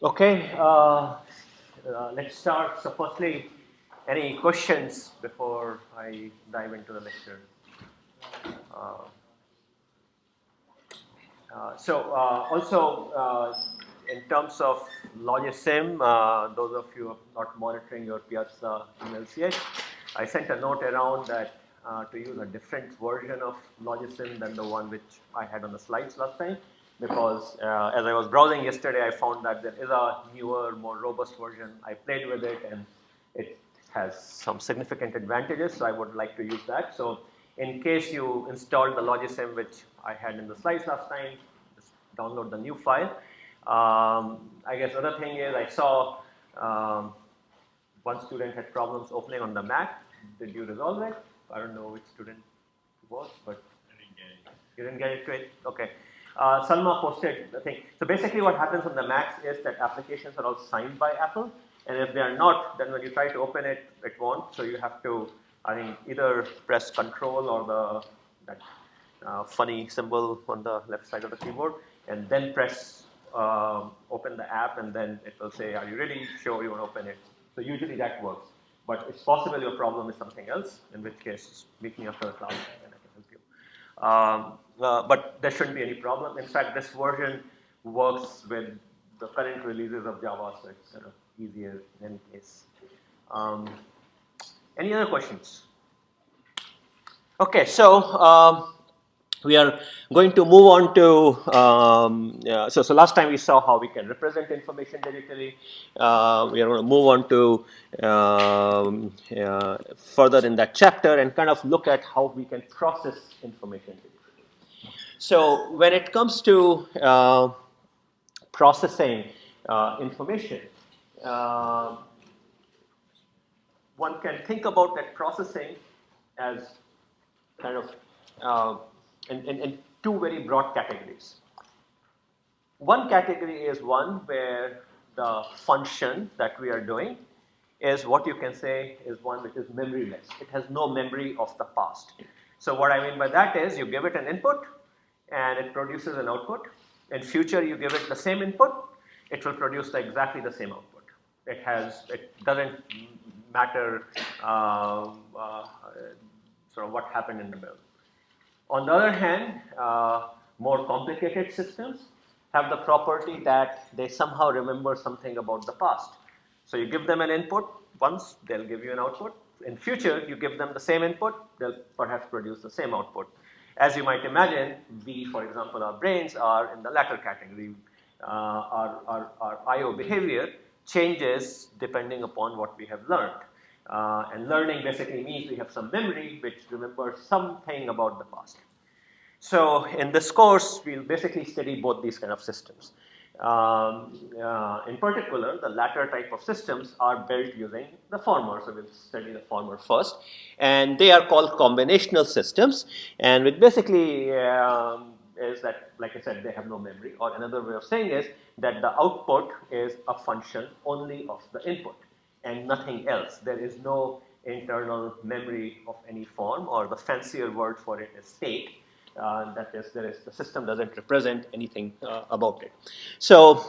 Okay, let's start. So firstly, any questions before I dive into the lecture? Uh, also, in terms of Logisim, those of you who are not monitoring your Piazza emails yet, I sent a note around that to use a different version of Logisim than the one which I had on the slides last time, because as I was browsing yesterday, I found that there is a newer, more robust version. I played with it and it has some significant advantages, so I would like to use that. So in case you installed the Logisim, which I had in the slides last time, just download the new file. I guess other thing is I saw one student had problems opening on the Mac. Did you resolve it? I don't know which student it was, but you didn't get it to it? Okay. Salma posted the thing. So basically what happens on the Macs is that applications are all signed by Apple. And if they are not, then when you try to open it, it won't. So you have to, I think, either press Control or that funny symbol on the left side of the keyboard, and then press open the app, and then it will say, are you really sure you want to open it? So usually that works. But it's possible your problem is something else, in which case, meet me after the class and I can help you. But there shouldn't be any problem. In fact, this version works with the current releases of Java, so it's kind of easier in any case. Any other questions? Okay, so we are going to move on to, so last time we saw how we can represent information digitally. We are going to move on to further in that chapter and kind of look at how we can process information digitally. So when it comes to processing information, one can think about that processing as kind of in two very broad categories. One category is one where the function that we are doing is what you can say is one which is memoryless. It has no memory of the past. So what I mean by that is you give it an input and it produces an output. In future you give it the same input, it will produce exactly the same output. It doesn't matter sort of what happened in the middle. On the other hand, more complicated systems have the property that they somehow remember something about the past. So you give them an input once, they'll give you an output. In future, you give them the same input, they'll perhaps produce the same output. As you might imagine, we, for example, our brains are in the latter category. Our I/O behavior changes depending upon what we have learned. And learning basically means we have some memory which remembers something about the past. So in this course, we'll basically study both these kind of systems. In particular, the latter type of systems are built using the former. So we'll study the former first. And they are called combinational systems. And which basically is that, like I said, they have no memory. Or another way of saying is that the output is a function only of the input and nothing else. There is no internal memory of any form, or the fancier word for it is state. That is, the system doesn't represent anything about it. So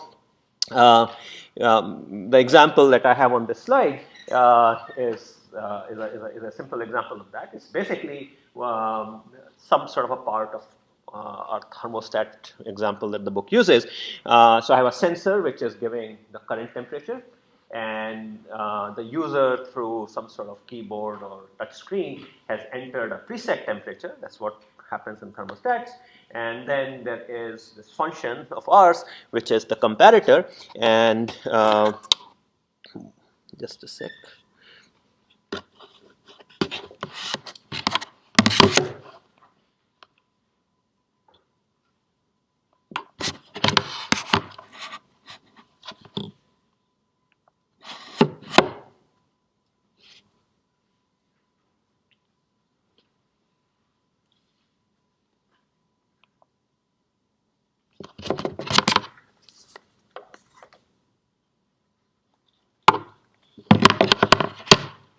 the example that I have on this slide is a simple example of that. It's basically some sort of a part of our thermostat example that the book uses. So I have a sensor which is giving the current temperature, and the user through some sort of keyboard or touch screen has entered a preset temperature. That's what happens in thermostats. And then there is this function of ours, which is the comparator. And just a sec.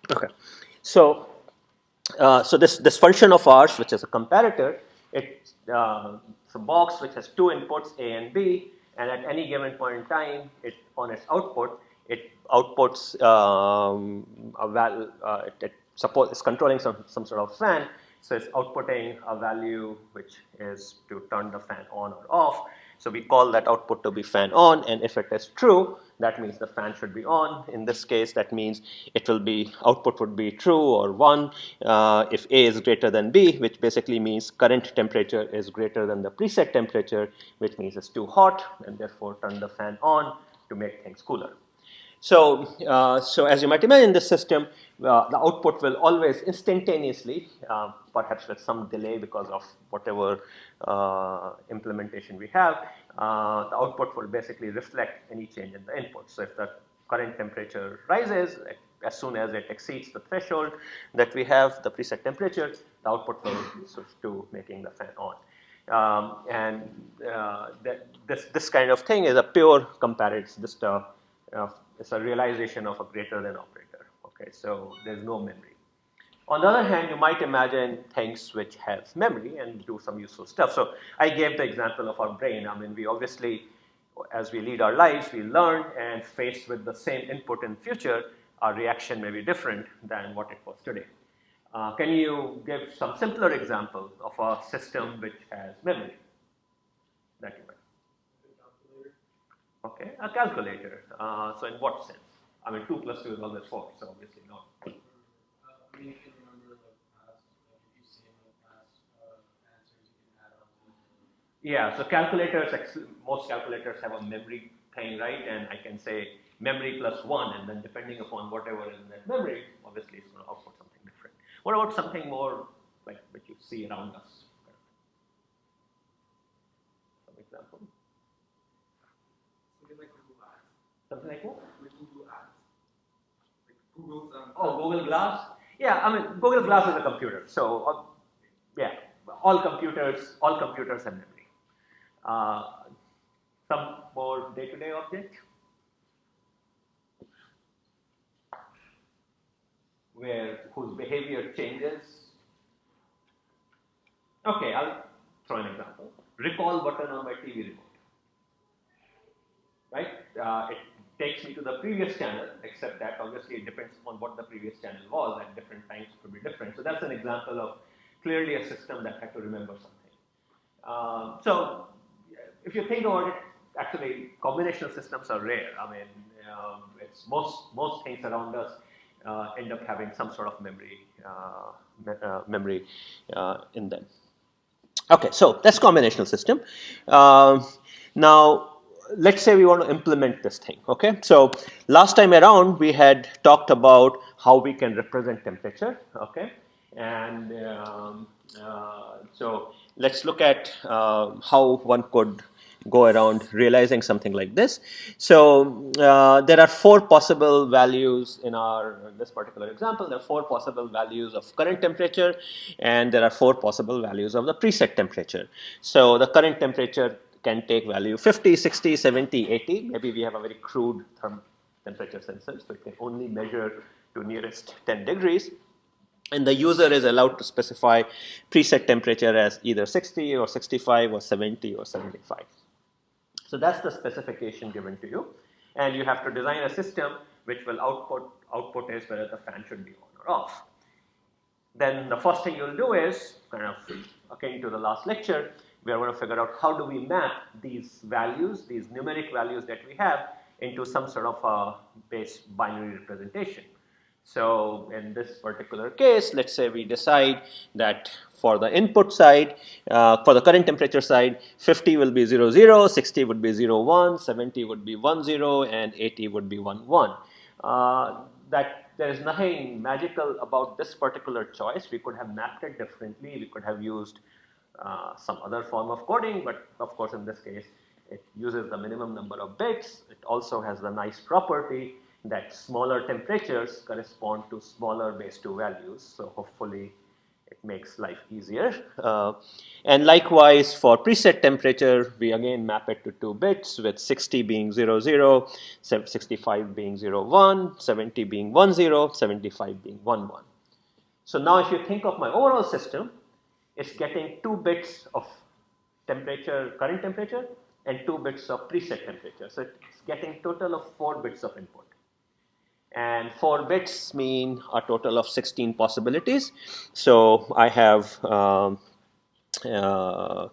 Okay, so this function of ours, which is a comparator, it's a box which has two inputs, A and B, and at any given point in time, on its output, it outputs a value. Suppose it's controlling some sort of fan, so it's outputting a value which is to turn the fan on or off. So we call that output to be fan on, and if it is true, that means the fan should be on. In this case, that means it will be output would be true or 1 if A is greater than B, which basically means current temperature is greater than the preset temperature, which means it's too hot, and therefore turn the fan on to make things cooler. So, so as you might imagine, this system, the output will always instantaneously, perhaps with some delay because of whatever implementation we have, the output will basically reflect any change in the input. So if the current temperature rises, as soon as it exceeds the threshold that we have, the preset temperature, the output will switch to making the fan on. This kind of thing is a pure comparison, just it's a realization of a greater than operator. Okay, so there's no memory. On the other hand, you might imagine things which have memory and do some useful stuff. So I gave the example of our brain. I mean, we obviously, as we lead our lives, we learn, and faced with the same input in future, our reaction may be different than what it was today. Can you give some simpler example of a system which has memory that you might? Okay, a calculator. So in what sense? I mean, 2 plus 2 is always 4, so obviously not. I mean, you can remember the past, like if you see the past answers, you can add on to them. Yeah, so calculators, most calculators have a memory thing, right? And I can say memory plus 1, and then depending upon whatever is in that memory, obviously it's going to output something different. What about something more like what you see around us? Some example. Something like Google Ads. Something like what? Like Google Ads. Like Google's. Google Glass. Yeah, I mean Google Glass is a computer. So yeah, all computers have memory. Some more day-to-day object whose behavior changes. Okay, I'll throw an example. Recall button on my TV remote. Right? It takes me to the previous channel, except that obviously it depends on what the previous channel was. At different times it could be different. So that's an example of clearly a system that had to remember something. So if you think about it, actually combinational systems are rare. I mean, it's most things around us end up having some sort of memory in them. Okay, so that's combinational system. Now, let's say we want to implement this thing. Okay, so last time around we had talked about how we can represent temperature. Okay, and so let's look at how one could go around realizing something like this. So there are 4 possible values in this particular example. There are 4 possible values of current temperature, and there are 4 possible values of the preset temperature. So the current temperature can take value 50, 60, 70, 80. Maybe we have a very crude temperature sensor, so it can only measure to nearest 10 degrees. And the user is allowed to specify preset temperature as either 60 or 65 or 70 or 75. So that's the specification given to you, and you have to design a system which will output is whether the fan should be on or off. Then the first thing you'll do is, kind of akin to the last lecture, we are going to figure out how do we map these values, these numeric values that we have, into some sort of a base binary representation. So in this particular case, let's say we decide that for the input side, for the current temperature side, 50 will be 0, 0, 60 would be 0, 1, 70 would be 1, 0, and 80 would be 1, 1. That there is nothing magical about this particular choice. We could have mapped it differently. We could have used some other form of coding, but of course in this case, it uses the minimum number of bits. It also has the nice property that smaller temperatures correspond to smaller base 2 values. So hopefully it makes life easier. And likewise for preset temperature, we again map it to 2 bits with 60 being 0, 0, 65 being 0, 1, 70 being 1, 0, 75 being 1, 1. So now if you think of my overall system, it's getting 2 bits of temperature, current temperature, and 2 bits of preset temperature. So it's getting total of 4 bits of input. And 4 bits mean a total of 16 possibilities. So I have uh, uh,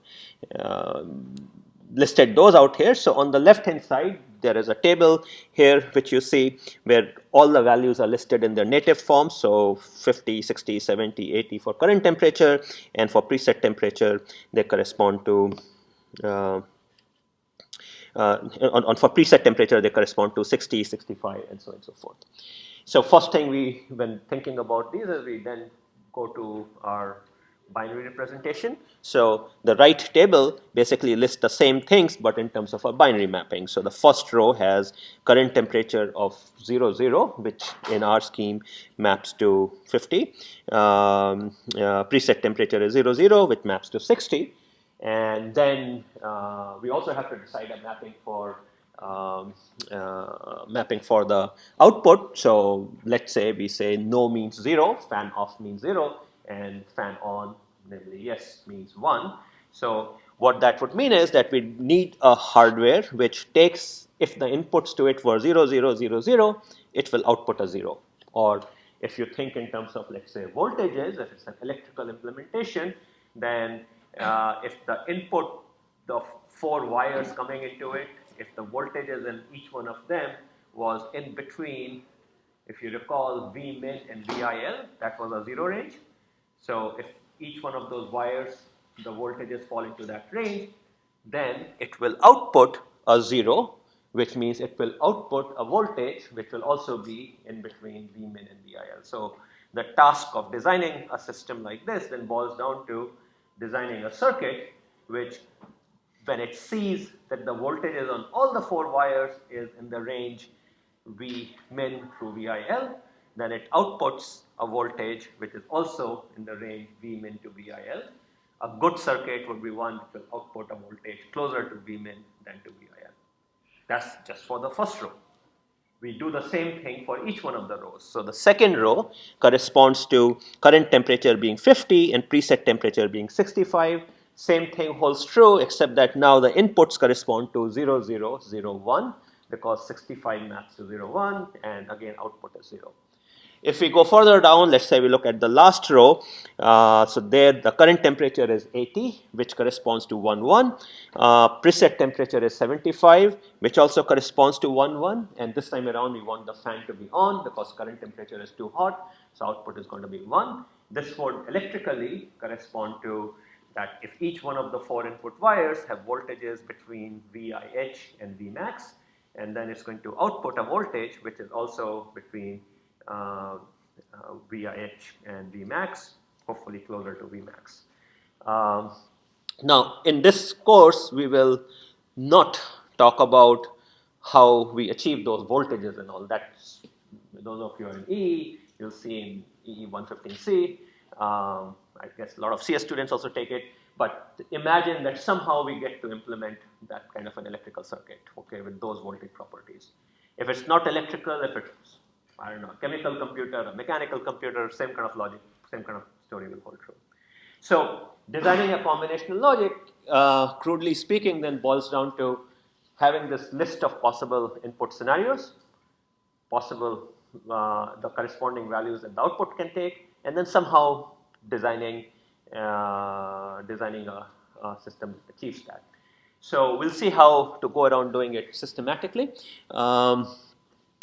listed those out here. So on the left hand side, there is a table here which you see where all the values are listed in their native form. So 50, 60, 70, 80 for current temperature, and for preset temperature, they correspond to for preset temperature, they correspond to 60, 65, and so on and so forth. So first thing when thinking about these, is we then go to our binary representation. So the right table basically lists the same things, but in terms of a binary mapping. So the first row has current temperature of 0, 0, which in our scheme maps to 50. Preset temperature is 0, 0, which maps to 60. And then we also have to decide a mapping for the output. So let's say we say no means 0, fan off means 0, and fan on, namely yes, means 1. So what that would mean is that we need a hardware which takes, if the inputs to it were 0, 0, 0, 0, it will output a 0. Or if you think in terms of, let's say, voltages, if it's an electrical implementation, then if the input, the 4 wires coming into it, if the voltages in each one of them was in between, if you recall, V min and VIL, that was a 0 range. So if each one of those wires, the voltages fall into that range, then it will output a 0, which means it will output a voltage which will also be in between V min and VIL. So the task of designing a system like this then boils down to designing a circuit which, when it sees that the voltages on all the 4 wires is in the range V min through VIL, then it outputs a voltage which is also in the range V min to VIL. A good circuit would be one that will output a voltage closer to V min than to VIL. That's just for the first row. We do the same thing for each one of the rows. So the second row corresponds to current temperature being 50 and preset temperature being 65. Same thing holds true, except that now the inputs correspond to 0, 0, 0, 1, because 65 maps to 0, 1, and again output is 0. If we go further down, let's say we look at the last row. So there the current temperature is 80, which corresponds to 1, 1. Preset temperature is 75, which also corresponds to 1, 1. And this time around, we want the fan to be on because current temperature is too hot. So output is going to be 1. This would electrically correspond to that if each one of the 4 input wires have voltages between VIH and Vmax, and then it's going to output a voltage which is also between VIH and Vmax, hopefully closer to Vmax. Now, in this course, we will not talk about how we achieve those voltages and all that. Those of you in EE, you'll see in EE 115C. I guess a lot of CS students also take it. But imagine that somehow we get to implement that kind of an electrical circuit, okay, with those voltage properties. If it's not electrical, if it's, I don't know, a chemical computer, a mechanical computer, same kind of logic, same kind of story will hold true. So designing a combinational logic, crudely speaking, then boils down to having this list of possible input scenarios, possible the corresponding values that the output can take, and then somehow designing a system that achieves that. So we'll see how to go around doing it systematically.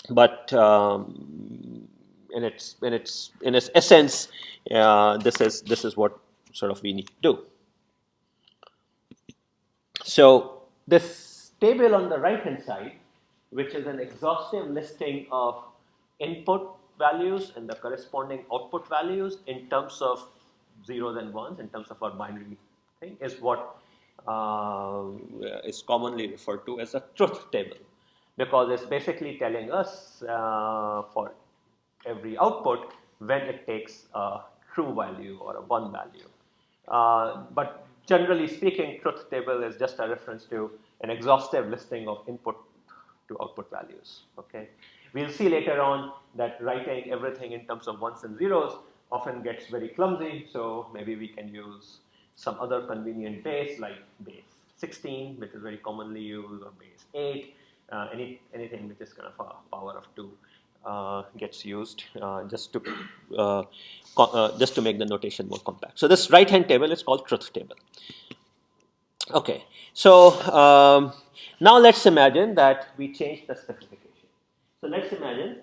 But in its essence, this is what sort of we need to do. So this table on the right hand side, which is an exhaustive listing of input values and the corresponding output values in terms of zeros and ones, in terms of our binary thing, is what is commonly referred to as a truth table, because it's basically telling us for every output when it takes a true value or a 1 value. But generally speaking, truth table is just a reference to an exhaustive listing of input to output values. Okay, we'll see later on that writing everything in terms of ones and zeros often gets very clumsy. So maybe we can use some other convenient base like base 16, which is very commonly used, or base 8, anything which is kind of a power of 2 gets used just to make the notation more compact. So this right-hand table is called truth table. Okay, so now let's imagine that we change the specification. So let's imagine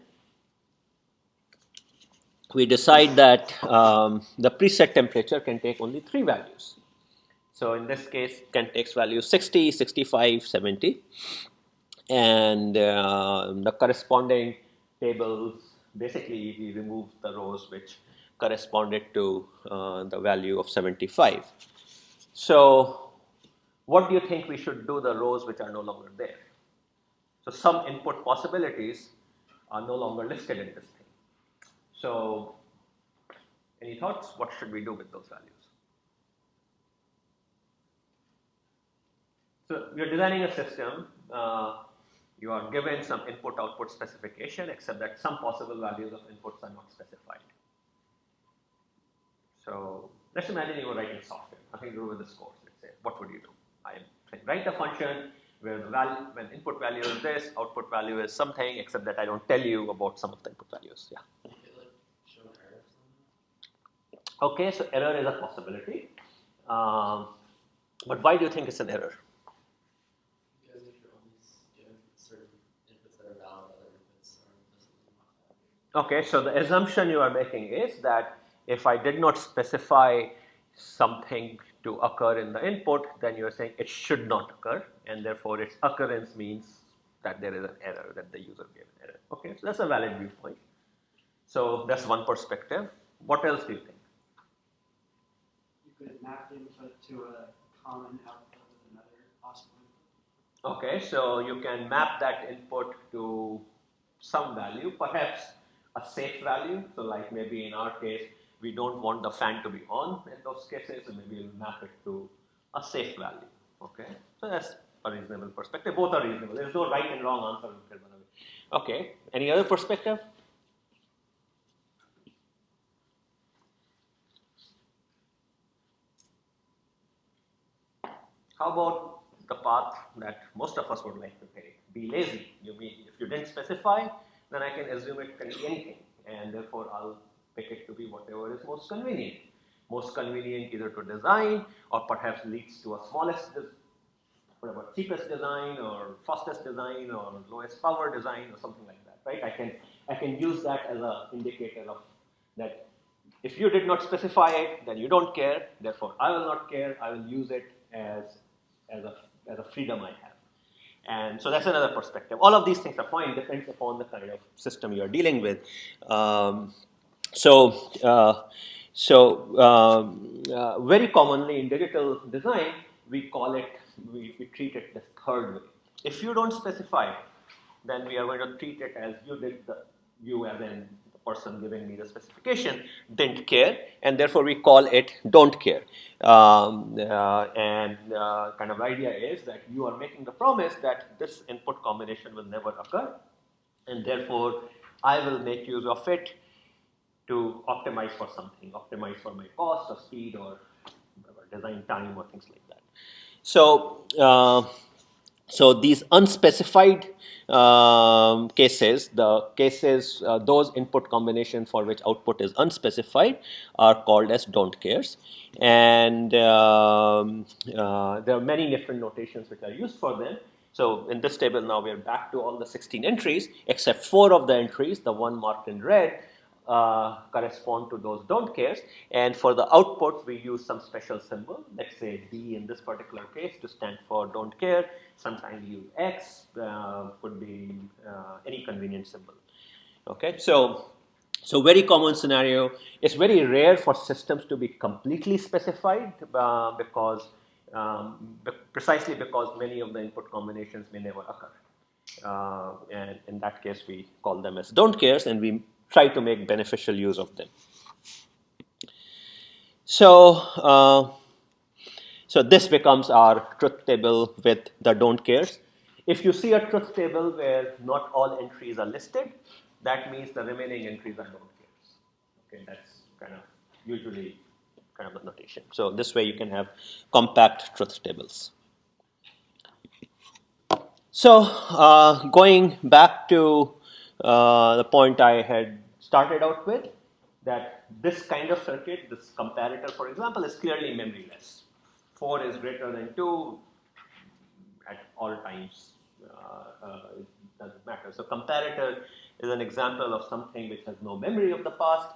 we decide that the preset temperature can take only 3 values. So in this case, can takes values 60, 65, 70. And the corresponding tables, basically we remove the rows which corresponded to the value of 75. So what do you think we should do the rows which are no longer there? So some input possibilities are no longer listed in this thing. So any thoughts? What should we do with those values? So you're designing a system. You are given some input-output specification, except that some possible values of inputs are not specified. So let's imagine you were writing software, nothing to do with this course. Let's say, what would you do? I am saying, write a function where the value, when input value is this, output value is something, except that I don't tell you about some of the input values. Yeah. Okay, so error is a possibility. But why do you think it's an error? Because if you're only given certain inputs that are valid, other inputs are Okay, so the assumption you are making is that if I did not specify something to occur in the input, then you are saying it should not occur, and therefore its occurrence means that there is an error, that the user gave an error. Okay, so that's a valid viewpoint. So that's one perspective. What else do you think? You could map the input to a common output with another possible input. Okay, so you can map that input to some value, perhaps a safe value. So like maybe in our case, we don't want the fan to be on in those cases, so maybe we'll map it to a safe value. Okay, so that's a reasonable perspective. Both are reasonable. There's no right and wrong answer. Okay, any other perspective? How about the path that most of us would like to take? Be lazy. You mean if you didn't specify, then I can assume it can be anything, and therefore I'll pick it to be whatever is most convenient. Most convenient either to design or perhaps leads to a smallest, whatever, cheapest design or fastest design or lowest power design or something like that, right? I can use that as an indicator of that. If you did not specify it, then you don't care. Therefore, I will not care. I will use it as a freedom I have. And so that's another perspective. All of these things are fine, depends upon the kind of system you're dealing with. Very commonly in digital design, we treat it the third way. If you don't specify, then we are going to treat it as you as in the person giving me the specification didn't care, and therefore we call it don't care. Kind of idea is that you are making the promise that this input combination will never occur, and therefore I will make use of it to optimize for something, optimize for my cost or speed or design time or things like that. So these unspecified cases, those input combination for which output is unspecified are called as don't cares. And there are many different notations which are used for them. So in this table now we are back to all the 16 entries, except 4 of the entries, the one marked in red, correspond to those don't cares, and for the output we use some special symbol. Let's say D in this particular case to stand for don't care. Sometimes we use X, could be any convenient symbol. Okay, so very common scenario. It's very rare for systems to be completely specified precisely because many of the input combinations may never occur. And in that case, we call them as don't cares, and we try to make beneficial use of them. So this becomes our truth table with the don't cares. If you see a truth table where not all entries are listed, that means the remaining entries are don't cares. Okay, that's kind of usually kind of the notation. So this way you can have compact truth tables. So going back to the point I had started out with, that this kind of circuit, this comparator, for example, is clearly memoryless. 4 is greater than 2 at all times. It doesn't matter. So comparator is an example of something which has no memory of the past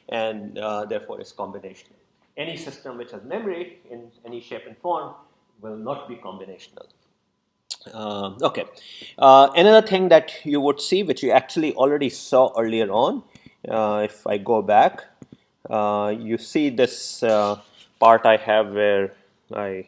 and therefore is combinational. Any system which has memory in any shape and form will not be combinational. Okay. Another thing that you would see, which you actually already saw earlier on, if I go back, you see this part I have where I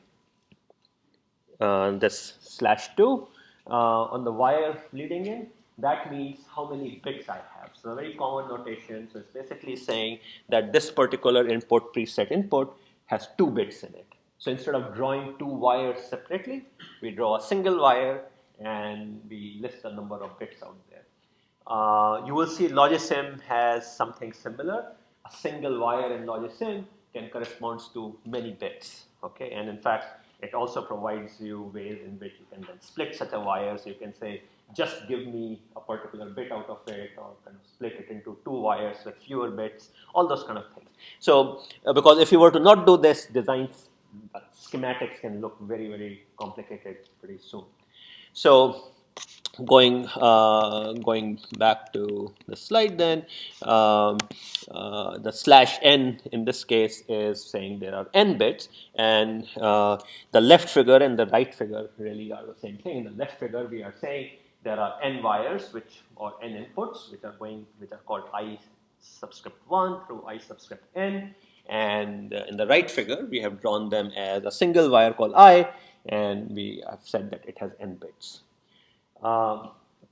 this /2 on the wire leading in. That means how many bits I have. So a very common notation. So it's basically saying that this particular input, preset input, has 2 bits in it. So instead of drawing 2 wires separately, we draw a single wire and we list the number of bits out there. You will see Logisim has something similar. A single wire in Logisim can correspond to many bits. Okay, and in fact, it also provides you ways in which you can then split such a wire. So you can say, just give me a particular bit out of it, or kind of split it into 2 wires with fewer bits, all those kind of things. So because if you were to not do this, designs schematics can look very, very complicated pretty soon. So going back to the slide then, the /n in this case is saying there are n bits, and the left figure and the right figure really are the same thing. In the left figure, we are saying there are n wires, or n inputs, which are called I subscript 1 through I subscript n, and in the right figure, we have drawn them as a single wire called I, and we have said that it has n bits.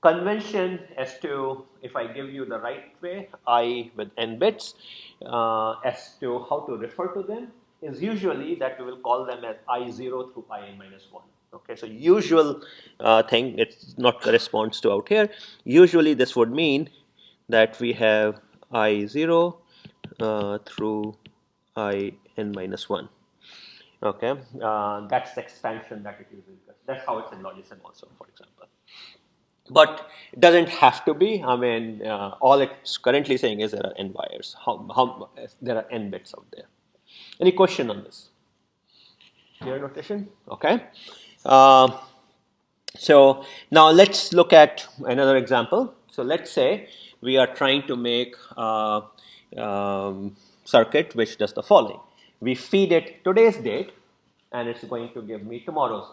Convention as to, if I give you the right way, I with n bits, as to how to refer to them, is usually that we will call them as I0 through In minus 1. Okay, so usual thing, it's not corresponds to out here. Usually this would mean that we have I0 through In minus 1. Okay, that's the expansion that it uses. That's how it's in Logisim also, for example. But it doesn't have to be. I mean, all it's currently saying is there are n wires. How there are n bits out there. Any question on this? Clear notation? Okay. Uh, so now let's look at another example. So let's say we are trying to make a circuit which does the following. We feed it today's date, and it's going to give me tomorrow's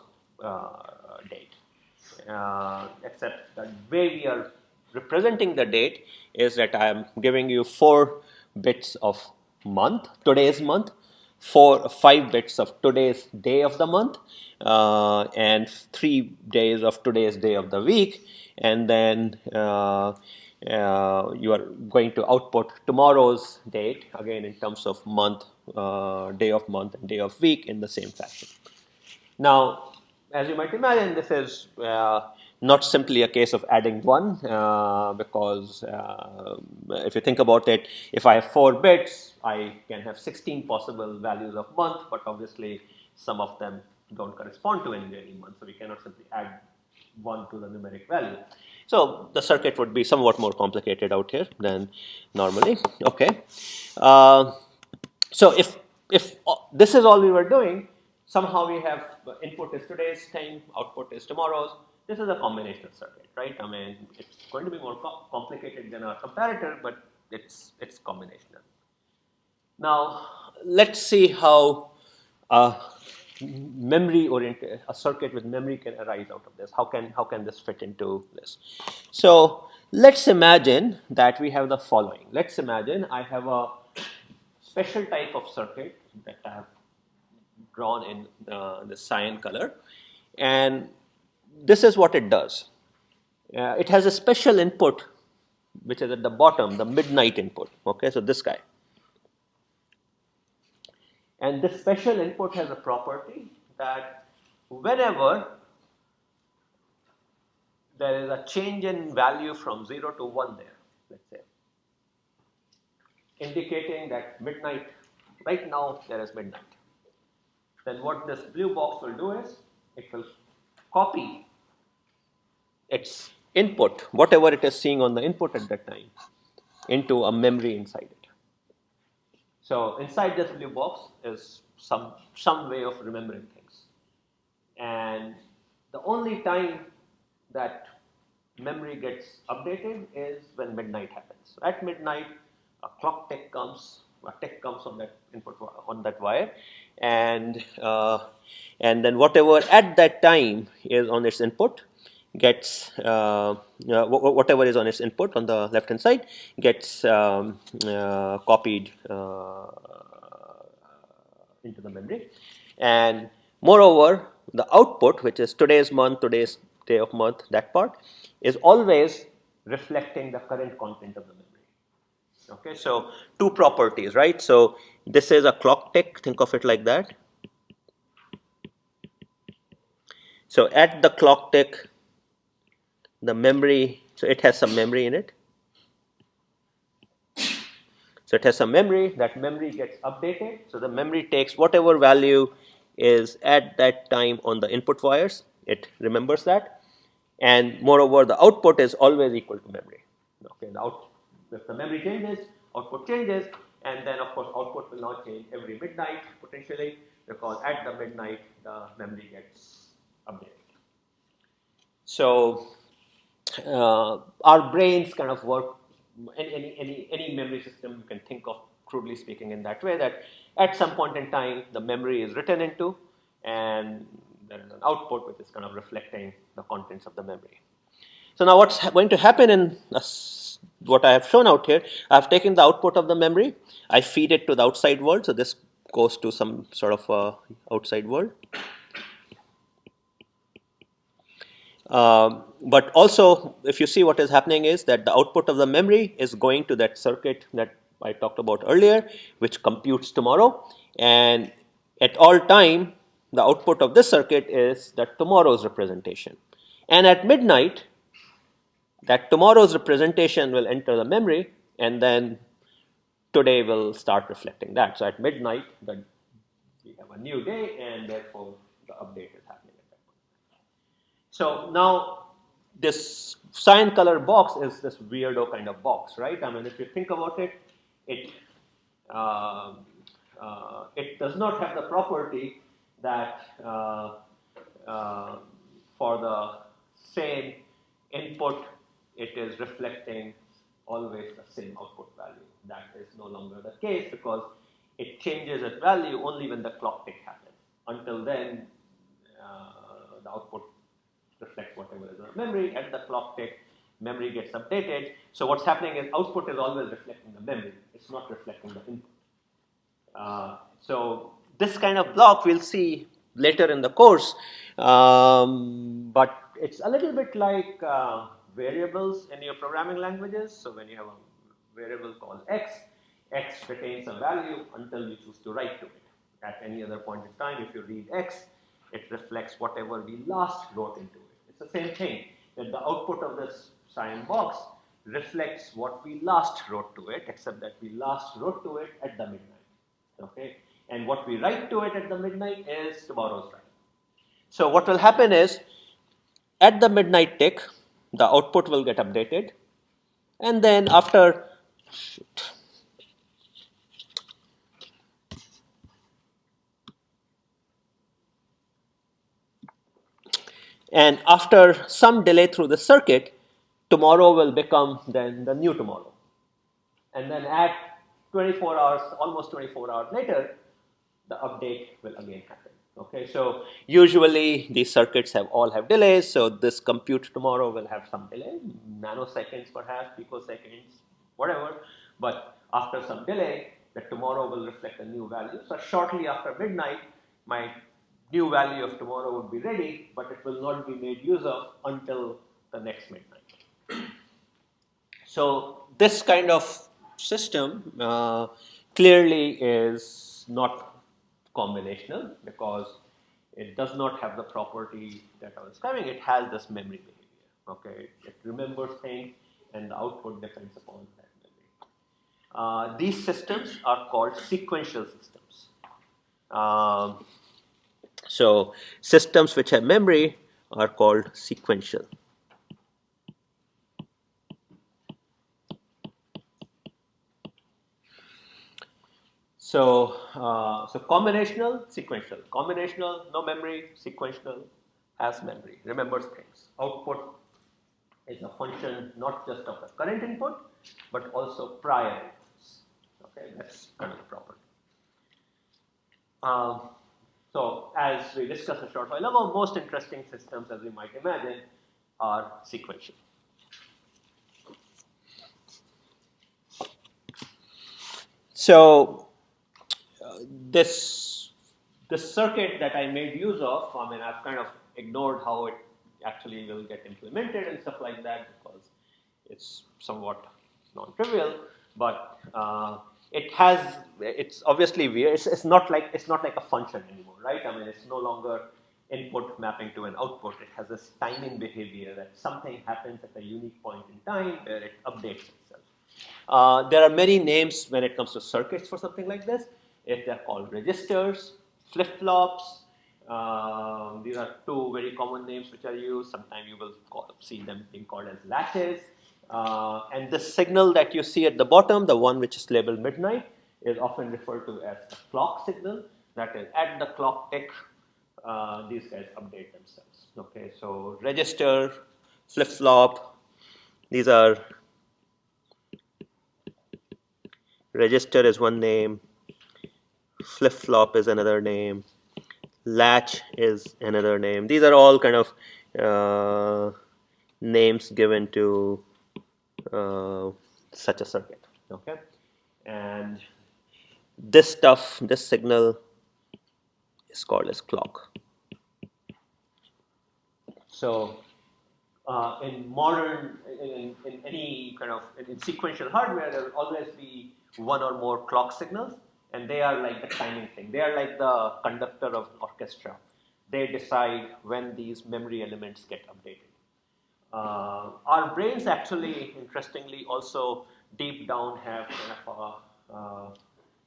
date. Except the way we are representing the date is that I am giving you 4 bits of month, today's month, 5 bits of today's day of the month, and 3 days of today's day of the week, and then you are going to output tomorrow's date again in terms of month, day of month, and day of week in the same fashion. Now, as you might imagine, this is not simply a case of adding 1, because if you think about it, if I have 4 bits, I can have 16 possible values of month, but obviously some of them don't correspond to any month, so we cannot simply add 1 to the numeric value. So the circuit would be somewhat more complicated out here than normally. Okay. So if this is all we were doing, somehow we have input is today's time, output is tomorrow's. This is a combinational circuit, right? I mean, it's going to be more complicated than a comparator, but it's combinational. Now let's see how a circuit with memory can arise out of this. How can this fit into this? So let's imagine that we have the following. Let's imagine I have a special type of circuit that I have drawn in the cyan color, and this is what it does. It has a special input which is at the bottom, the midnight input. Okay, so this guy. And this special input has a property that whenever there is a change in value from 0 to 1 there, let's say, indicating that midnight, right now there is midnight, then what this blue box will do is it will copy its input, whatever it is seeing on the input at that time, into a memory inside it. So inside this blue box is some way of remembering things. And the only time that memory gets updated is when midnight happens. So at midnight, a clock tick comes, a tick comes on that input on that wire, and then whatever at that time is on its input gets whatever is on its input on the left hand side gets copied into the memory. And moreover, the output, which is today's month, today's day of month, that part, is always reflecting the current content of the memory. Okay, so two properties, right? So this is a clock tick, think of it like that. So at the clock tick, the memory, so it has some memory in it. So it has some memory, that memory gets updated. So the memory takes whatever value is at that time on the input wires, it remembers that. And moreover, the output is always equal to memory. Okay, if the memory changes, output changes, and then of course output will not change every midnight potentially, because at the midnight the memory gets updated. So our brains kind of work, any memory system you can think of, crudely speaking, in that way, that at some point in time the memory is written into, and there is an output which is kind of reflecting the contents of the memory. So now what's going to happen in what I have shown out here, I have taken the output of the memory, I feed it to the outside world, so this goes to some sort of outside world. But also, if you see, what is happening is that the output of the memory is going to that circuit that I talked about earlier, which computes tomorrow. And at all time, the output of this circuit is that tomorrow's representation. And at midnight, that tomorrow's representation will enter the memory, and then today will start reflecting that. So at midnight, we have a new day, and therefore the update is happening at that point. So now this cyan color box is this weirdo kind of box, right? I mean, if you think about it, uh, it does not have the property that for the same input, it is reflecting always the same output value. That is no longer the case, because it changes its value only when the clock tick happens. Until then, the output reflects whatever is in the memory. At the clock tick, memory gets updated. So what's happening is output is always reflecting the memory. It's not reflecting the input. So this kind of block we'll see later in the course, but it's a little bit like variables in your programming languages. So when you have a variable called x, x retains a value until you choose to write to it. At any other point in time, if you read x, it reflects whatever we last wrote into it. It's the same thing, that the output of this cyan box reflects what we last wrote to it, except that we last wrote to it at the midnight. Okay, and what we write to it at the midnight is tomorrow's write. So what will happen is, at the midnight tick, the output will get updated, and then after some delay through the circuit, tomorrow will become then the new tomorrow. And then at 24 hours, almost 24 hours later, the update will again happen. Okay, so usually these circuits all have delays, so this compute tomorrow will have some delay, nanoseconds perhaps, picoseconds, whatever, but after some delay, the tomorrow will reflect a new value. So shortly after midnight, my new value of tomorrow would be ready, but it will not be made use of until the next midnight. So this kind of system clearly is not combinational, because it does not have the property that I was describing. It has this memory behavior. Okay, it remembers things, and the output depends upon that memory. These systems are called sequential systems. So systems which have memory are called sequential. So combinational, sequential. Combinational, no memory. Sequential has memory, remembers things. Output is a function not just of the current input, but also prior inputs. Okay, that's kind of the property. So as we discussed a short while ago, most interesting systems, as we might imagine, are sequential. So this circuit that I made use of, I mean, I've kind of ignored how it actually will get implemented and stuff like that because it's somewhat non-trivial. But it's obviously weird. It's not like a function anymore, right? I mean, it's no longer input mapping to an output. It has this timing behavior that something happens at a unique point in time where it updates itself. There are many names when it comes to circuits for something like this. If they're called registers, flip-flops, these are two very common names which are used. Sometimes you will see them being called as latches. And the signal that you see at the bottom, the one which is labeled midnight, is often referred to as the clock signal. That is, at the clock tick, these guys update themselves. Okay, so register, flip-flop, these are. Register is one name, flip-flop is another name, latch is another name. These are all kind of names given to such a circuit. Okay, and this signal is called as clock. So in modern, in any kind of in sequential hardware, there will always be one or more clock signals, and they are like the timing thing. They are like the conductor of an orchestra. They decide when these memory elements get updated. Our brains actually, interestingly, also deep down have kind of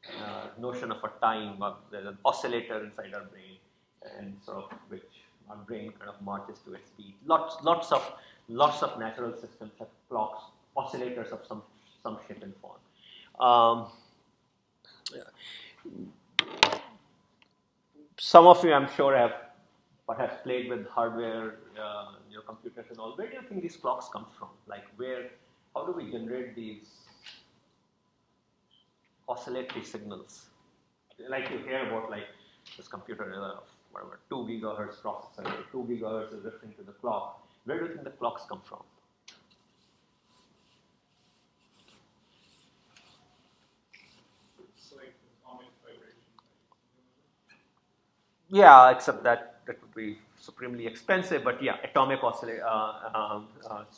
a notion of a time. There's an oscillator inside our brain, and sort of which our brain kind of marches to its beat. Lots of natural systems have clocks, oscillators of some shape and form. Some of you, I'm sure, have perhaps played with hardware, your computers and all. Where do you think these clocks come from? Like how do we generate these oscillatory signals? Like you hear about like this computer is a whatever 2 gigahertz processor, 2 gigahertz is referring to the clock. Where do you think the clocks come from? It's like atomic vibration. Yeah, except that would be supremely expensive. But yeah, atomic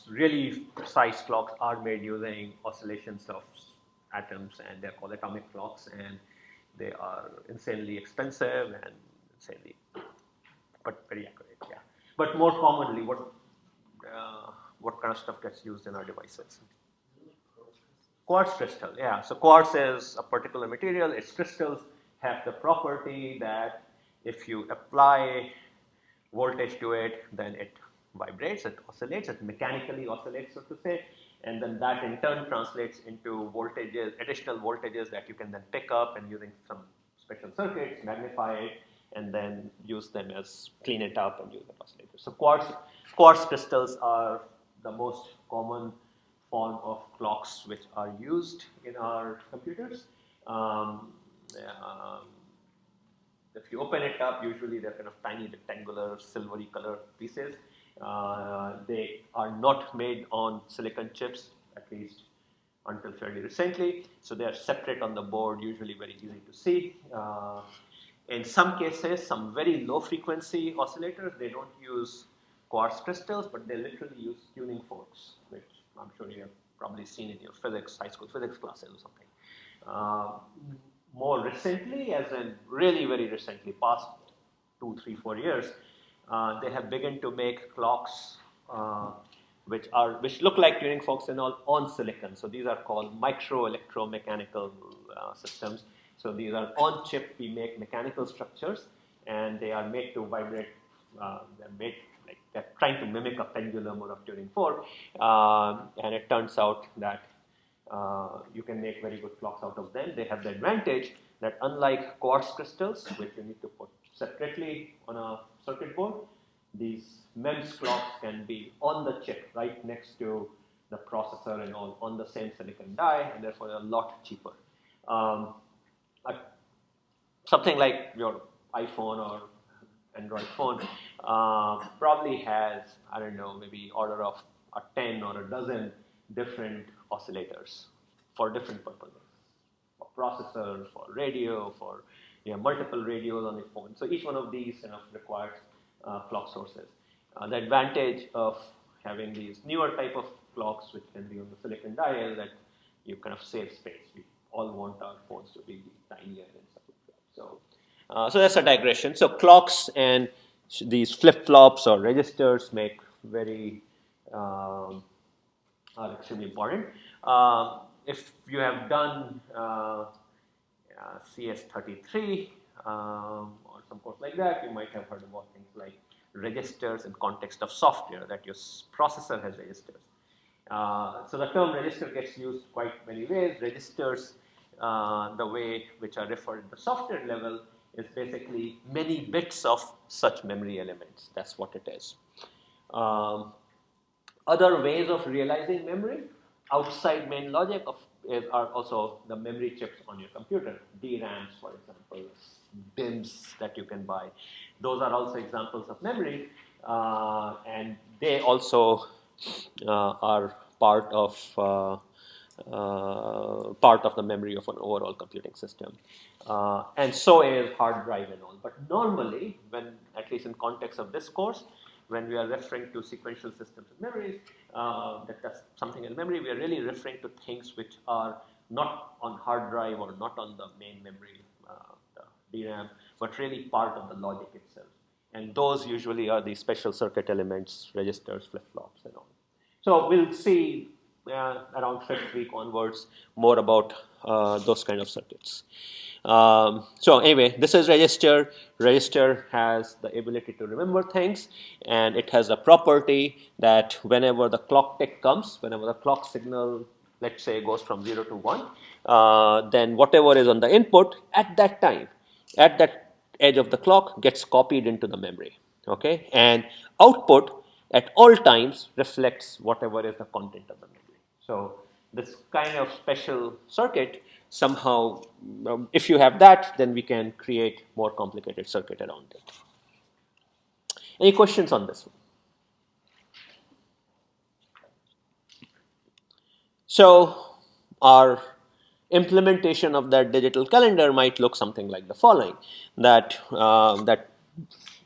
really precise clocks are made using oscillations of atoms, and they're called atomic clocks, and they are insanely expensive and insanely, but very accurate. Yeah, but more commonly, what kind of stuff gets used in our devices? Quartz crystal, yeah. So quartz is a particular material. Its crystals have the property that if you apply voltage to it, then it vibrates, it oscillates, it mechanically oscillates, so to say, and then that in turn translates into voltages, additional voltages that you can then pick up and using some special circuits, magnify it, and then use them as clean it up and use the oscillator. So quartz crystals are the most common form of clocks which are used in our computers. If you open it up, usually they're kind of tiny rectangular silvery color pieces. They are not made on silicon chips, at least until fairly recently. So they are separate on the board, usually very easy to see. In some cases, some very low frequency oscillators, they don't use quartz crystals, but they literally use tuning forks, which I'm sure you have probably seen in your high school physics classes or something. More recently, as in really very recently, past 2, 3, 4 years, they have begun to make clocks which look like tuning forks and all on silicon. So these are called micro electromechanical systems. So these are on chip. We make mechanical structures, and they are made to vibrate. They're trying to mimic a pendulum or a tuning fork, and it turns out that you can make very good clocks out of them. They have the advantage that unlike quartz crystals, which you need to put separately on a circuit board, these MEMS clocks can be on the chip right next to the processor and all on the same silicon die, and therefore a lot cheaper. Um, Something like your iPhone or Android phone probably has, I don't know, maybe order of 10 or a dozen different oscillators for different purposes. For processor, for radio, for multiple radios on your phone. So each one of these kind of requires clock sources. The advantage of having these newer type of clocks, which can be on the silicon die, is that you kind of save space. We all want our phones to be tinier and stuff like that. So that's a digression. So clocks and these flip-flops or registers make very are extremely important. If you have done CS33 or some course like that, you might have heard about things like registers in context of software, that your processor has registers. So the term register gets used quite many ways. Registers, the way which are referred at the software level, is basically many bits of such memory elements. That's what it is. Other ways of realizing memory outside main logic are also the memory chips on your computer, DRAMs, for example, DIMMs that you can buy. Those are also examples of memory, and they also are part of the memory of an overall computing system. And so is hard drive and all. But normally, when, at least in context of this course, when we are referring to sequential systems of memories, that's something in memory, we are really referring to things which are not on hard drive or not on the main memory, the DRAM, but really part of the logic itself. And those usually are the special circuit elements, registers, flip-flops, and all. So we'll see around 5th week onwards more about those kind of circuits. So anyway, this is register. Register has the ability to remember things, and it has a property that whenever the clock tick comes, whenever the clock signal, let's say, goes from 0 to 1, then whatever is on the input at that time, at that edge of the clock, gets copied into the memory. Okay, and output at all times reflects whatever is the content of the memory. So this kind of special circuit, somehow, if you have that, then we can create more complicated circuit around it. Any questions on this one? So our implementation of that digital calendar might look something like the following: that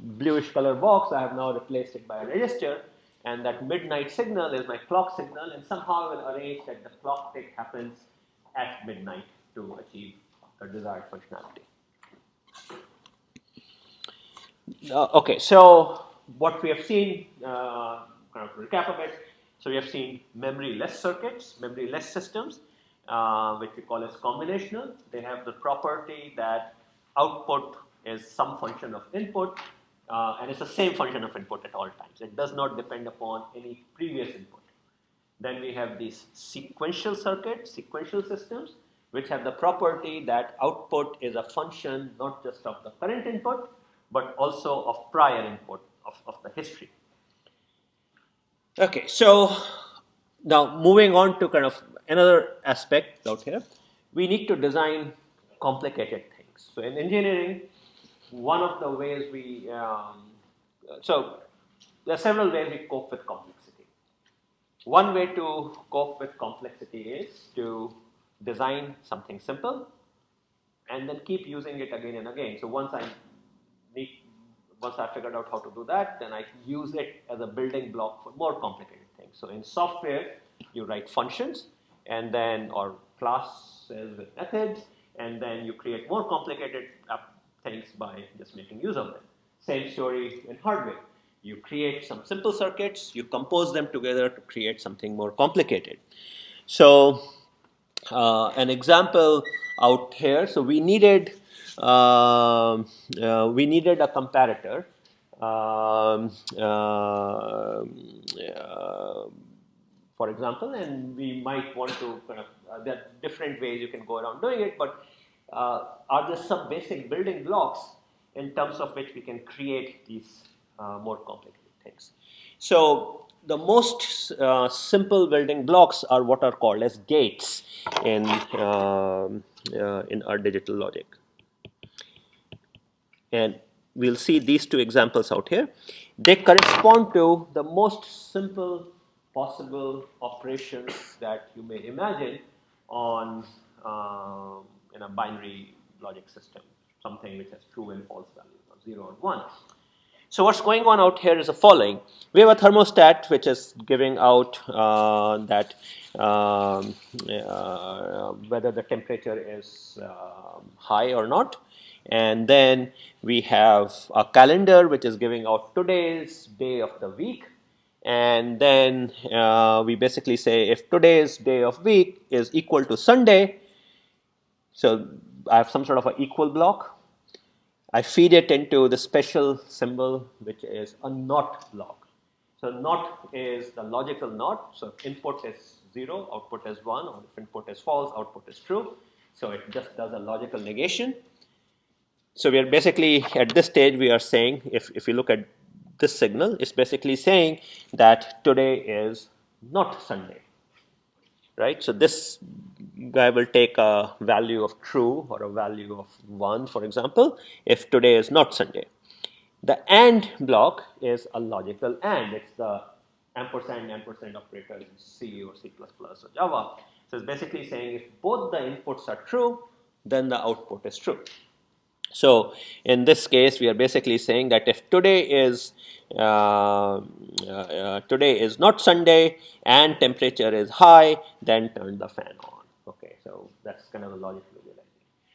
bluish color box, I have now replaced it by a register, and that midnight signal is my clock signal, and somehow I will arrange that the clock tick happens at midnight to achieve the desired functionality. Okay, so what we have seen, kind of recap of it. So we have seen memoryless circuits, memoryless systems, which we call as combinational. They have the property that output is some function of input, and it's the same function of input at all times. It does not depend upon any previous input. Then we have these sequential circuits, sequential systems, which have the property that output is a function not just of the current input, but also of prior input of the history. Okay, so now moving on to kind of another aspect out here, we need to design complicated things. So in engineering, one of the ways so there are several ways we cope with complexity. One way to cope with complexity is to design something simple and then keep using it again and again. So once I figured out how to do that, then I use it as a building block for more complicated things. So in software, you write functions and then, or classes with methods, and then you create more complicated things by just making use of them. Same story in hardware. You create some simple circuits, you compose them together to create something more complicated. So an example out here. So we needed a comparator. For example, and we might want to kind of there are different ways you can go around doing it, but are just some basic building blocks in terms of which we can create these more complicated things. So the most simple building blocks are what are called as gates in our digital logic. And we'll see these two examples out here. They correspond to the most simple possible operations that you may imagine on in a binary logic system, something which has true and false values, or 0 and 1. So what's going on out here is the following. We have a thermostat which is giving out that whether the temperature is high or not. And then we have a calendar which is giving out today's day of the week. And then we basically say if today's day of week is equal to Sunday, so I have some sort of an equal block. I feed it into the special symbol, which is a not block. So not is the logical not. So if input is 0, output is 1, or if input is false, output is true. So it just does a logical negation. So we are basically, at this stage, we are saying, if you look at this signal, it's basically saying that today is not Sunday. Right? So this guy will take a value of true or a value of 1, for example, if today is not Sunday. The AND block is a logical AND. It's the ampersand operator in C or C++ or Java. So it's basically saying if both the inputs are true, then the output is true. So in this case, we are basically saying that if today is not Sunday and temperature is high, then turn the fan on. Okay, so that's kind of a logic visualization.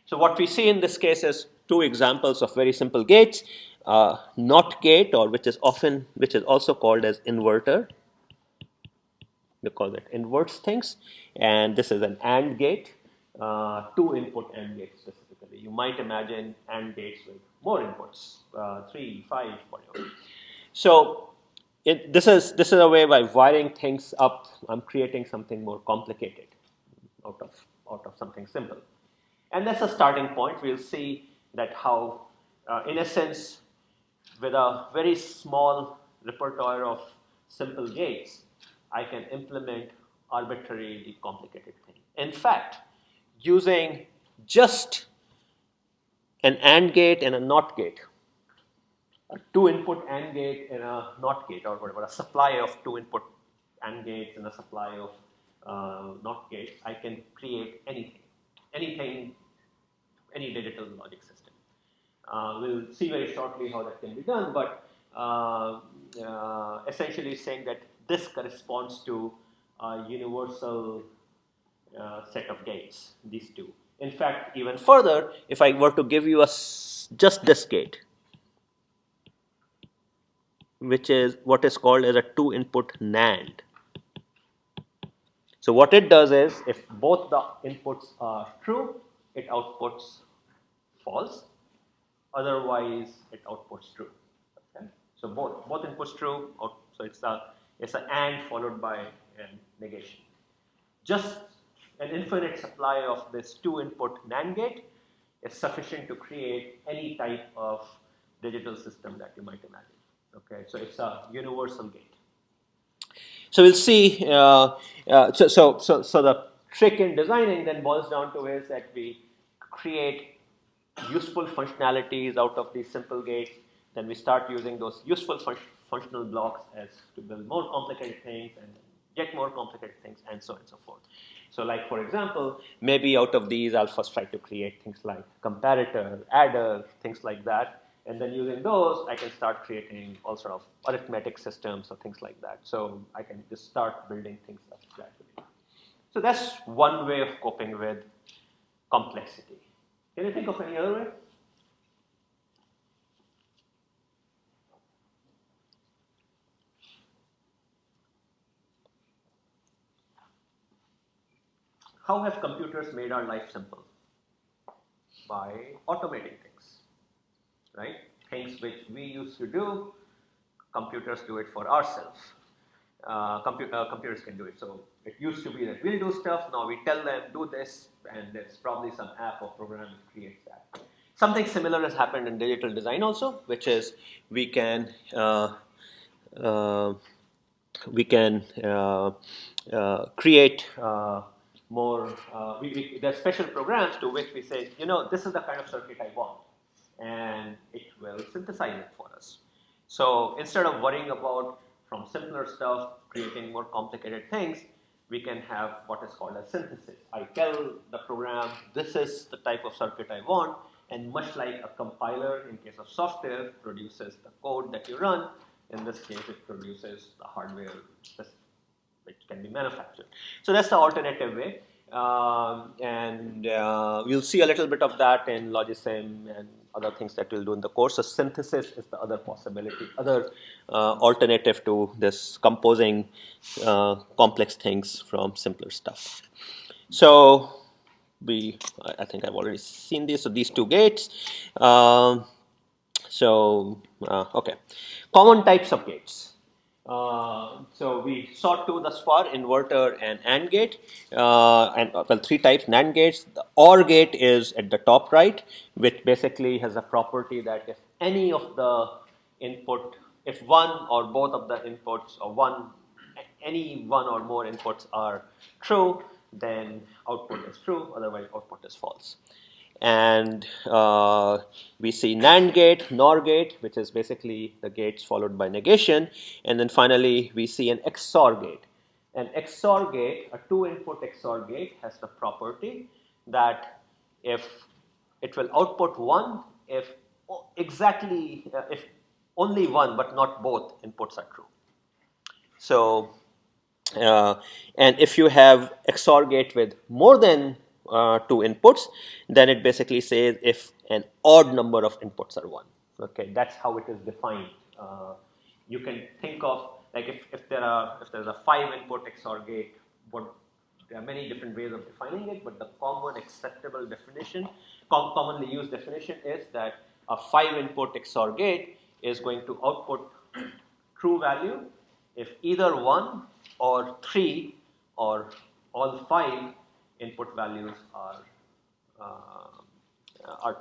So what we see in this case is two examples of very simple gates: NOT gate, or which is also called as inverter. We call it inverts things, and this is an AND gate, two input AND gate specifically. You might imagine AND gates with more inputs, 3, 5, whatever. So this is a way by wiring things up. I'm creating something more complicated out of something simple, and that's a starting point. We'll see that how, in a sense, with a very small repertoire of simple gates, I can implement arbitrarily complicated things. In fact, using just an AND gate and a NOT gate, a two input AND gate and a NOT gate, or whatever, a supply of two input AND gates and a supply of NOT gates, I can create anything, any digital logic system. We'll see very shortly how that can be done, but essentially saying that this corresponds to a universal set of gates, these two. In fact, even further, if I were to give you just this gate, which is what is called as a two input NAND. So what it does is, if both the inputs are true, it outputs false. Otherwise, it outputs true. Okay? So both inputs true. So it's an AND followed by a negation. Just an infinite supply of this two input NAND gate is sufficient to create any type of digital system that you might imagine. Okay, so it's a universal gate. So we'll see. So the trick in designing then boils down to is that we create useful functionalities out of these simple gates. Then we start using those useful functional blocks as to build more complicated things and get more complicated things, and so on and so forth. So, like for example, maybe out of these, I'll first try to create things like comparator, adder, things like that. And then using those, I can start creating all sort of arithmetic systems or things like that. So I can just start building things up gradually. So that's one way of coping with complexity. Can you think of any other way? How have computers made our life simple? By automating things, right? Things which we used to do, computers do it for ourselves. computers can do it. So it used to be that we'll do stuff, now we tell them do this, and there's probably some app or program that creates that. Something similar has happened in digital design also, which is we can uh, create more. There are special programs to which we say, this is the kind of circuit I want, and it will synthesize it for us. So instead of worrying about from simpler stuff creating more complicated things, we can have what is called a synthesis. I tell the program, this is the type of circuit I want, and much like a compiler in case of software produces the code that you run, in this case it produces the hardware which can be manufactured. So that's the alternative way. And we'll see a little bit of that in Logisim and other things that we'll do in the course. So synthesis is the other possibility, other alternative to this composing complex things from simpler stuff. So I think I've already seen this. So these two gates. Okay, common types of gates. So we saw two thus far: inverter and AND gate, and three types NAND gates. The OR gate is at the top right, which basically has a property that if any of the input, if one or both of the inputs or any one or more inputs are true, then output is true. Otherwise, output is false. And we see NAND gate, NOR gate, which is basically the gates followed by negation. And then finally, we see an XOR gate. An XOR gate, a two-input XOR gate, has the property that if it will output 1 if if only one but not both inputs are true. So, and if you have XOR gate with more than two inputs, then it basically says if an odd number of inputs are 1. Okay, that's how it is defined. You can think of like if there's a 5-input XOR gate, there are many different ways of defining it, but the common acceptable definition, commonly used definition is that a 5-input XOR gate is going to output true value if either 1 or 3 or all 5 input values are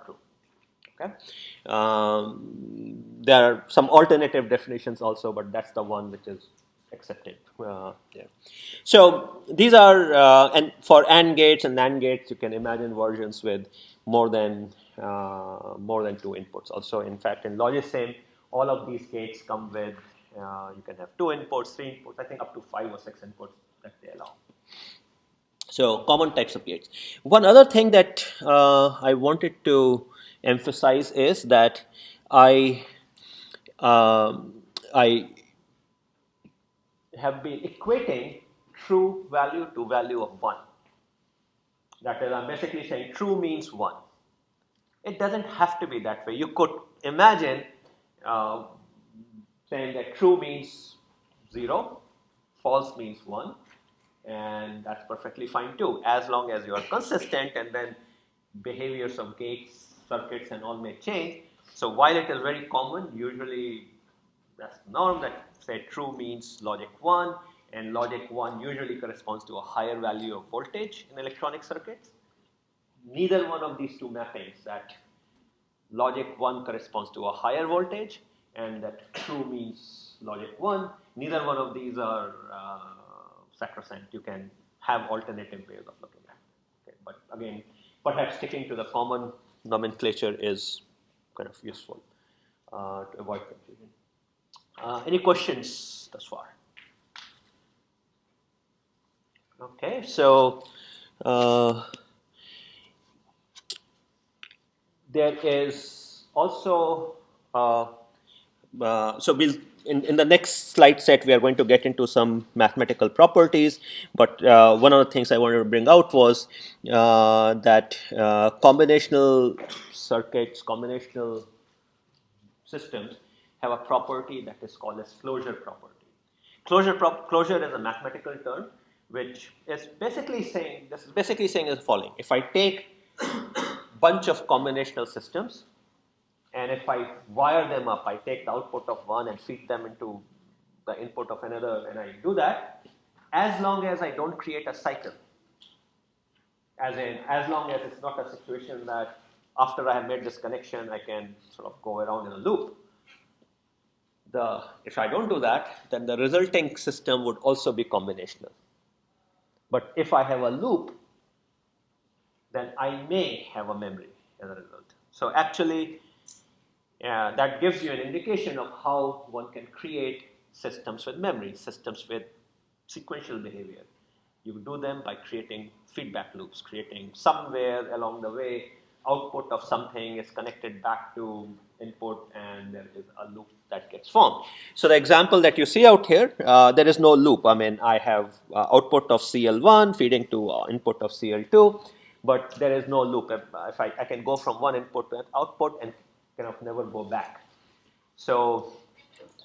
true. Okay. There are some alternative definitions also, but that's the one which is accepted. So these are, and for AND gates and NAND gates, you can imagine versions with more than 2 inputs. Also, in fact, in Logisim, all of these gates come with you can have 2 inputs, 3 inputs. I think up to 5 or 6 inputs that they allow. So common types of gates. One other thing that I wanted to emphasize is that I have been equating true value to value of 1. That is, I'm basically saying true means 1. It doesn't have to be that way. You could imagine saying that true means 0, false means 1, and that's perfectly fine too, as long as you are consistent and then behaviors of gates, circuits and all may change. So while it is very common, usually that's the norm that say true means logic 1, and logic 1 usually corresponds to a higher value of voltage in electronic circuits. Neither one of these two mappings, that logic 1 corresponds to a higher voltage and that true means logic 1, neither one of these are sacrosanct. You can have alternative ways of looking at it. Okay. But again, perhaps sticking to the common nomenclature is kind of useful to avoid confusion. Any questions thus far? Okay, so there is also so we'll in the next slide set we are going to get into some mathematical properties, but one of the things I wanted to bring out was that combinational circuits, combinational systems have a property that is called as closure property. Closure is a mathematical term which is basically saying as the following: if I take bunch of combinational systems, and if I wire them up, I take the output of one and feed them into the input of another, and I do that, as long as I don't create a cycle. As long as it's not a situation that after I have made this connection, I can sort of go around in a loop. If I don't do that, then the resulting system would also be combinational. But if I have a loop, then I may have a memory as a result. So actually, that gives you an indication of how one can create systems with memory, systems with sequential behavior. You do them by creating feedback loops, creating somewhere along the way output of something is connected back to input, and there is a loop that gets formed. So the example that you see out here, there is no loop. I mean, I have output of CL1 feeding to input of CL2, but there is no loop. If I can go from one input to an output and kind of never go back. So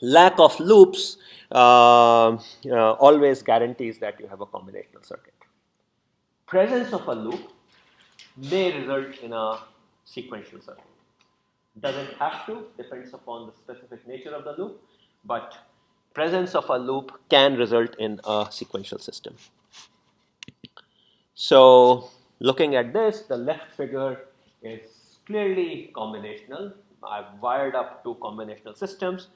lack of loops always guarantees that you have a combinational circuit. Presence of a loop may result in a sequential circuit. Doesn't have to, depends upon the specific nature of the loop, but presence of a loop can result in a sequential system. So looking at this, the left figure is clearly combinational. I've wired up two combinational systems,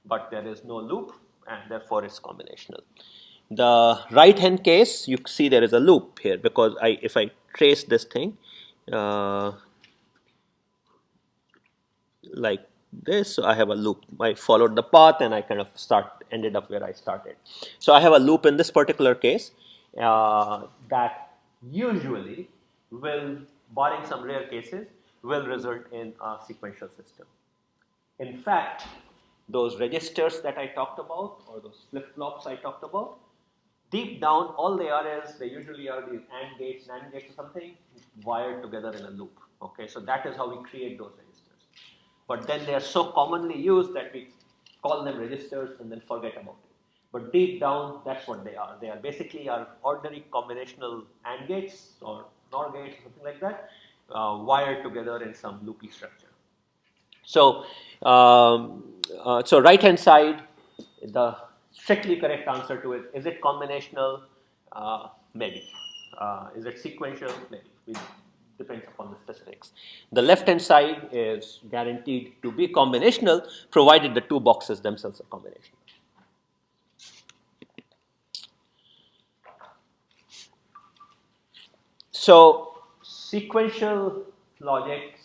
but there is no loop, and therefore it's combinational. The right hand case, you see there is a loop here, because if I trace this thing like this, so I have a loop. I followed the path and I kind of ended up where I started. So I have a loop in this particular case that usually will, barring some rare cases, will result in a sequential system. In fact, those registers that I talked about, or those flip-flops I talked about, deep down, all they are is, they usually are these AND gates, NAND gates or something, wired together in a loop. Okay, so that is how we create those registers. But then they are so commonly used that we call them registers and then forget about it. But deep down, that's what they are. They are basically our ordinary combinational AND gates or NOR gates or something like that, wired together in some loopy structure. So, so right hand side, the strictly correct answer to it, is it combinational? Maybe. Is it sequential? Maybe. It depends upon the specifics. The left hand side is guaranteed to be combinational, provided the two boxes themselves are combinational. So sequential logic,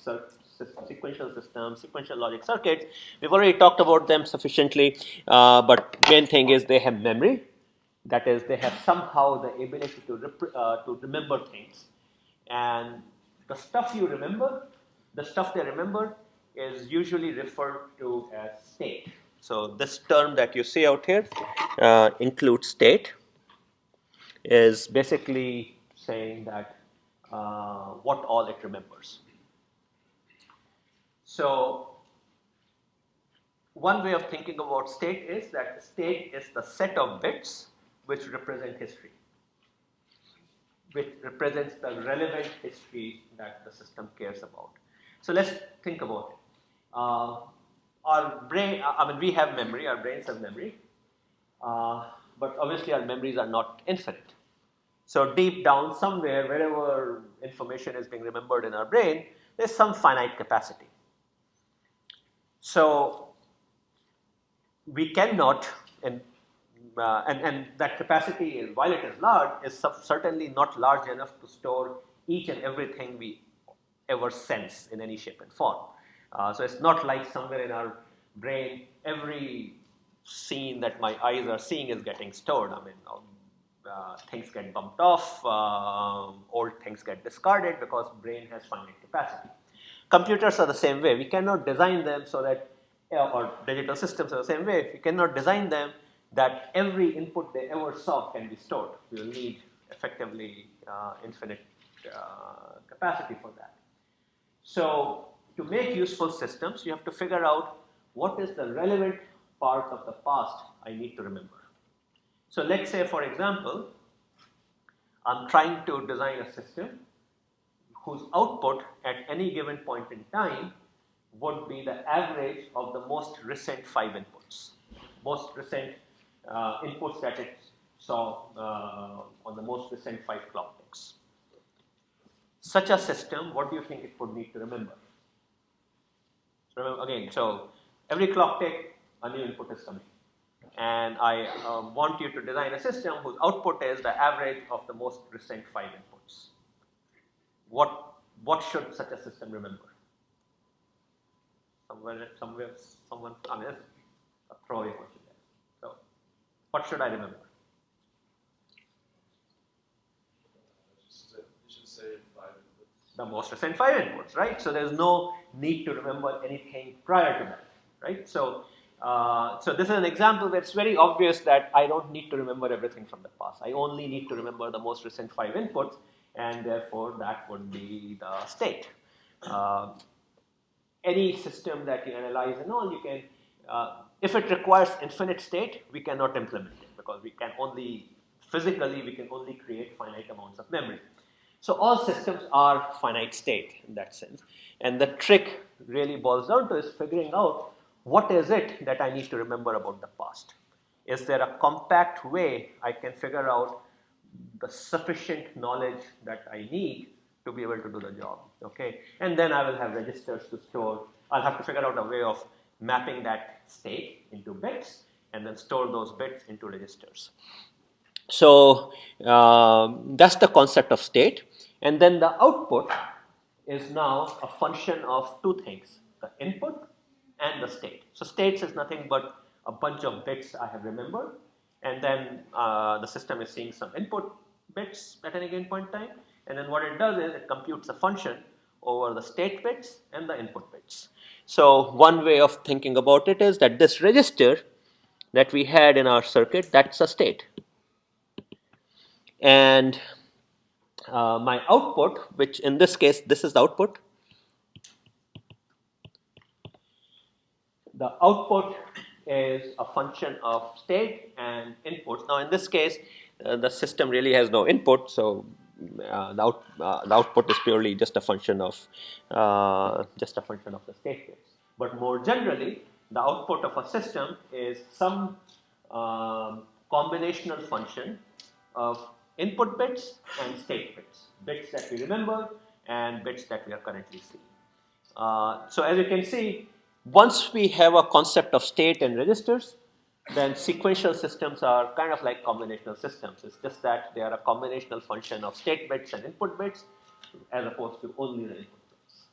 sequential systems, sequential logic circuits, we've already talked about them sufficiently, but main thing is they have memory. That is, they have somehow the ability to remember things. And the stuff you remember, the stuff they remember is usually referred to as state. So this term that you see out here includes state, is basically saying that what all it remembers. So one way of thinking about state is that state is the set of bits which represent history, which represents the relevant history that the system cares about. So let's think about it. Our brain, I mean, we have memory, our brains have memory, but obviously our memories are not infinite. So deep down somewhere, wherever information is being remembered in our brain, there's some finite capacity. So we cannot, and that capacity, is, while it is large, is certainly not large enough to store each and everything we ever sense in any shape and form. So it's not like somewhere in our brain, every scene that my eyes are seeing is getting stored. I mean, things get bumped off, old things get discarded because brain has finite capacity. Computers are the same way. We cannot design them so that, or digital systems are the same way. We cannot design them that every input they ever saw can be stored. We will need effectively infinite capacity for that. So to make useful systems, you have to figure out what is the relevant part of the past I need to remember. So let's say, for example, I'm trying to design a system whose output at any given point in time would be the average of the most recent 5 inputs. Most recent inputs that it saw on the most recent 5 clock ticks. Such a system, what do you think it would need to remember? Remember again, so every clock tick, a new input is coming. And I want you to design a system whose output is the average of the most recent 5 inputs. What should such a system remember? Someone, I mean, that's a throwaway question there. So, what should I remember? You should say 5 inputs. The most recent 5 inputs, right? So there's no need to remember anything prior to that, right? So this is an example where it's very obvious that I don't need to remember everything from the past. I only need to remember the most recent 5 inputs, and therefore that would be the state. Any system that you analyze and all, you can, if it requires infinite state, we cannot implement it because we can only create finite amounts of memory. So all systems are finite state in that sense. And the trick really boils down to is figuring out what is it that I need to remember about the past. Is there a compact way I can figure out the sufficient knowledge that I need to be able to do the job, okay? And then I will have registers to store. I'll have to figure out a way of mapping that state into bits and then store those bits into registers. So that's the concept of state. And then the output is now a function of 2 things, the input and the state. So states is nothing but a bunch of bits I have remembered, and then the system is seeing some input bits at any given point in time, and then what it does is it computes a function over the state bits and the input bits. So one way of thinking about it is that this register that we had in our circuit, that's a state. And my output, which in this case, this is the output. The output is a function of state and inputs. Now, in this case, the system really has no input, so the output is purely just a function of the state bits. But more generally, the output of a system is some combinational function of input bits and state bits, bits that we remember and bits that we are currently seeing. So as you can see, once we have a concept of state and registers, then sequential systems are kind of like combinational systems. It's just that they are a combinational function of state bits and input bits as opposed to only the input bits.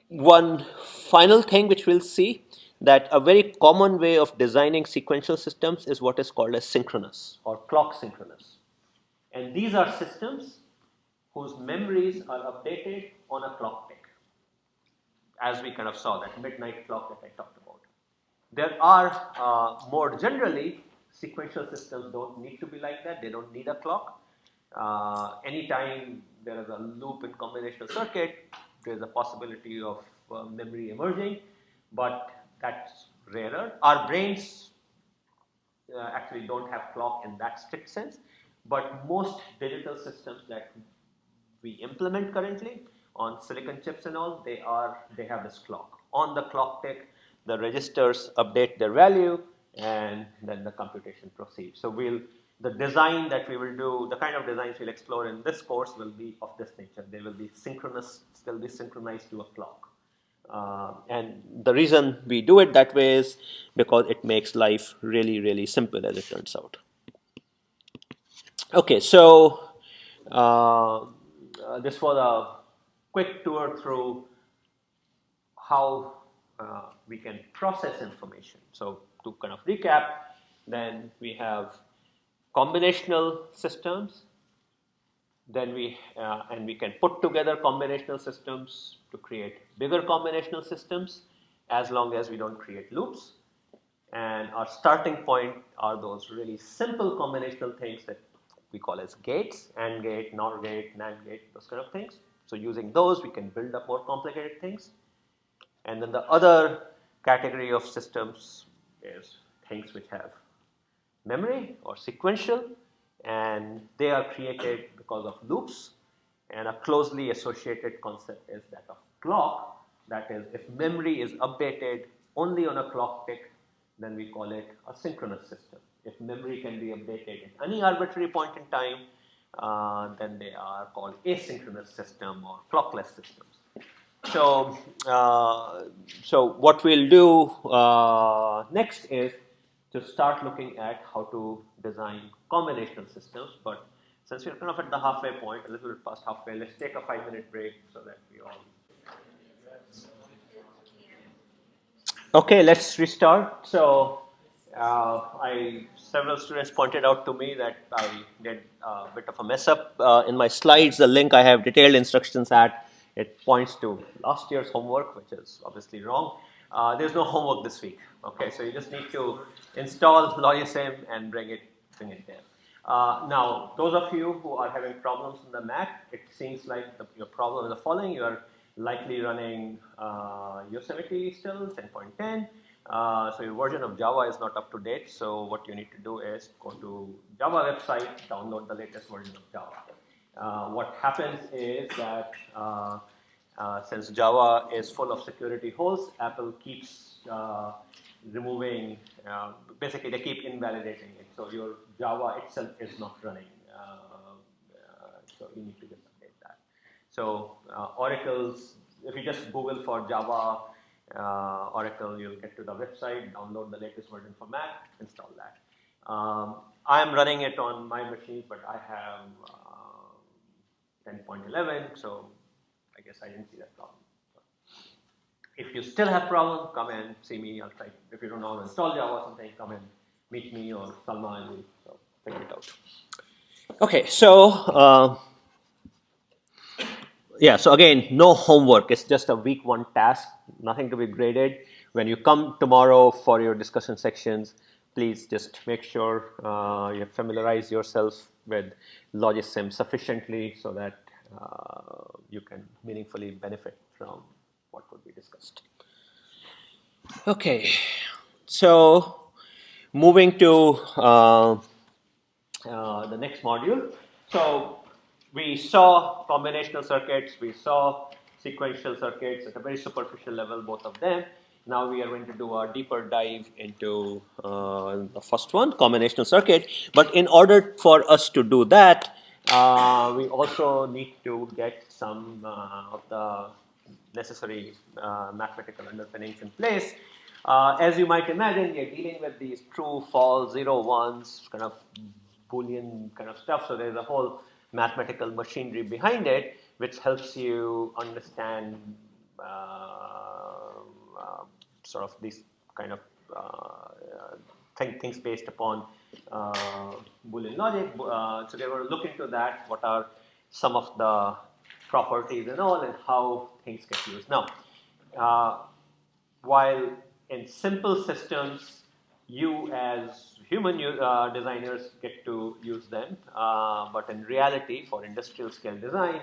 One final thing which we'll see, that a very common way of designing sequential systems is what is called as synchronous or clock synchronous. And these are systems whose memories are updated on a clock tick, as we kind of saw that midnight clock that I talked about. There are more generally, sequential systems don't need to be like that. They don't need a clock. Anytime there is a loop in combinational circuit, there is a possibility of memory emerging, but that's rarer. Our brains actually don't have clock in that strict sense, but most digital systems that we implement currently on silicon chips and all, they have this clock. On the clock tick, the registers update their value, and then the computation proceeds. So the design that we will do, the kind of designs we'll explore in this course will be of this nature. They will be synchronous, still be synchronized to a clock. And the reason we do it that way is because it makes life really, really simple, as it turns out. Okay, so this was a quick tour through how we can process information. So to kind of recap, then we have combinational systems. Then we can put together combinational systems to create bigger combinational systems as long as we don't create loops. And our starting point are those really simple combinational things that we call as gates, AND gate, NOR gate, NAND gate, those kind of things. So using those, we can build up more complicated things. And then the other category of systems is things which have memory or sequential, and they are created because of loops, and a closely associated concept is that of clock. That is, if memory is updated only on a clock tick, then we call it a synchronous system. If memory can be updated at any arbitrary point in time, then they are called asynchronous system or clockless systems. So, so what we'll do next is to start looking at how to design combinational systems. But since we're kind of at the halfway point, a little bit past halfway, let's take a 5-minute break so that we all. Okay, let's restart. So, several students pointed out to me that I did a bit of a mess up in my slides. The link I have detailed instructions at, it points to last year's homework, which is obviously wrong. There's no homework this week. Okay, so you just need to install LogiSim and bring it there. Now, those of you who are having problems in the Mac, it seems like your problem is the following. You are likely running Yosemite still, 10.10. So your version of Java is not up to date. So what you need to do is go to Java website, download the latest version of Java. What happens is that since Java is full of security holes, Apple keeps removing, basically they keep invalidating it. So your Java itself is not running. So you need to just update that. So Oracle's, if you just Google for Java Oracle, you'll get to the website, download the latest version for Mac, install that. I am running it on my machine, but I have 10.11, so I guess I didn't see that problem. If you still have problem, come and see me. I'll try. If you don't know how to install Java or something, come and meet me or Salma and we'll figure it out. Okay, so yeah, so again, no homework. It's just a week 1 task, nothing to be graded. When you come tomorrow for your discussion sections, please just make sure you familiarize yourself with LogiSim sufficiently so that you can meaningfully benefit from what would be discussed. Okay, so moving to the next module. So we saw combinational circuits, we saw sequential circuits at a very superficial level, both of them. Now we are going to do a deeper dive into the first one, combinational circuit. But in order for us to do that, we also need to get some of the necessary mathematical underpinnings in place. As you might imagine, we are dealing with these true, false, 0, 1s, kind of Boolean kind of stuff. So there's a whole mathematical machinery behind it, which helps you understand sort of these kind of things based upon Boolean logic. So they were looking into that. What are some of the properties and all, and how things get used. Now, while in simple systems, you as human designers get to use them, but in reality, for industrial scale design,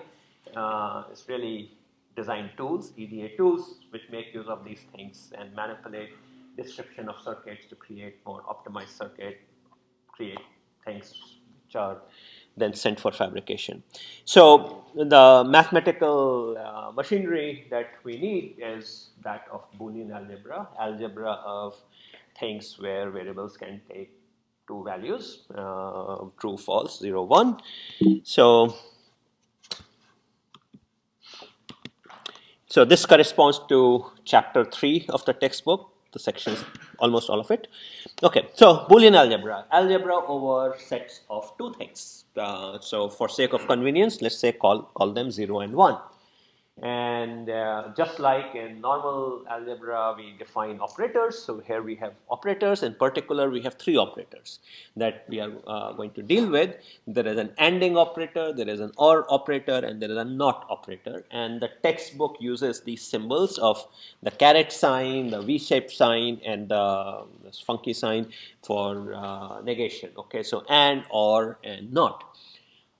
it's really design tools, EDA tools, which make use of these things and manipulate description of circuits to create more optimized circuit, create things which are then sent for fabrication. So the mathematical machinery that we need is that of Boolean algebra of things where variables can take 2 values, true, false, 0, 1. So this corresponds to chapter 3 of the textbook, the sections, almost all of it. Okay, so Boolean algebra over sets of 2 things. So for sake of convenience, let's say call them 0 and 1. And just like in normal algebra, we define operators. So here we have operators. In particular, we have 3 operators that we are going to deal with. There is an ANDing operator, there is an OR operator, and there is a NOT operator. And the textbook uses these symbols of the caret sign, the V-shaped sign, and this funky sign for negation. Okay, so AND, OR, and NOT.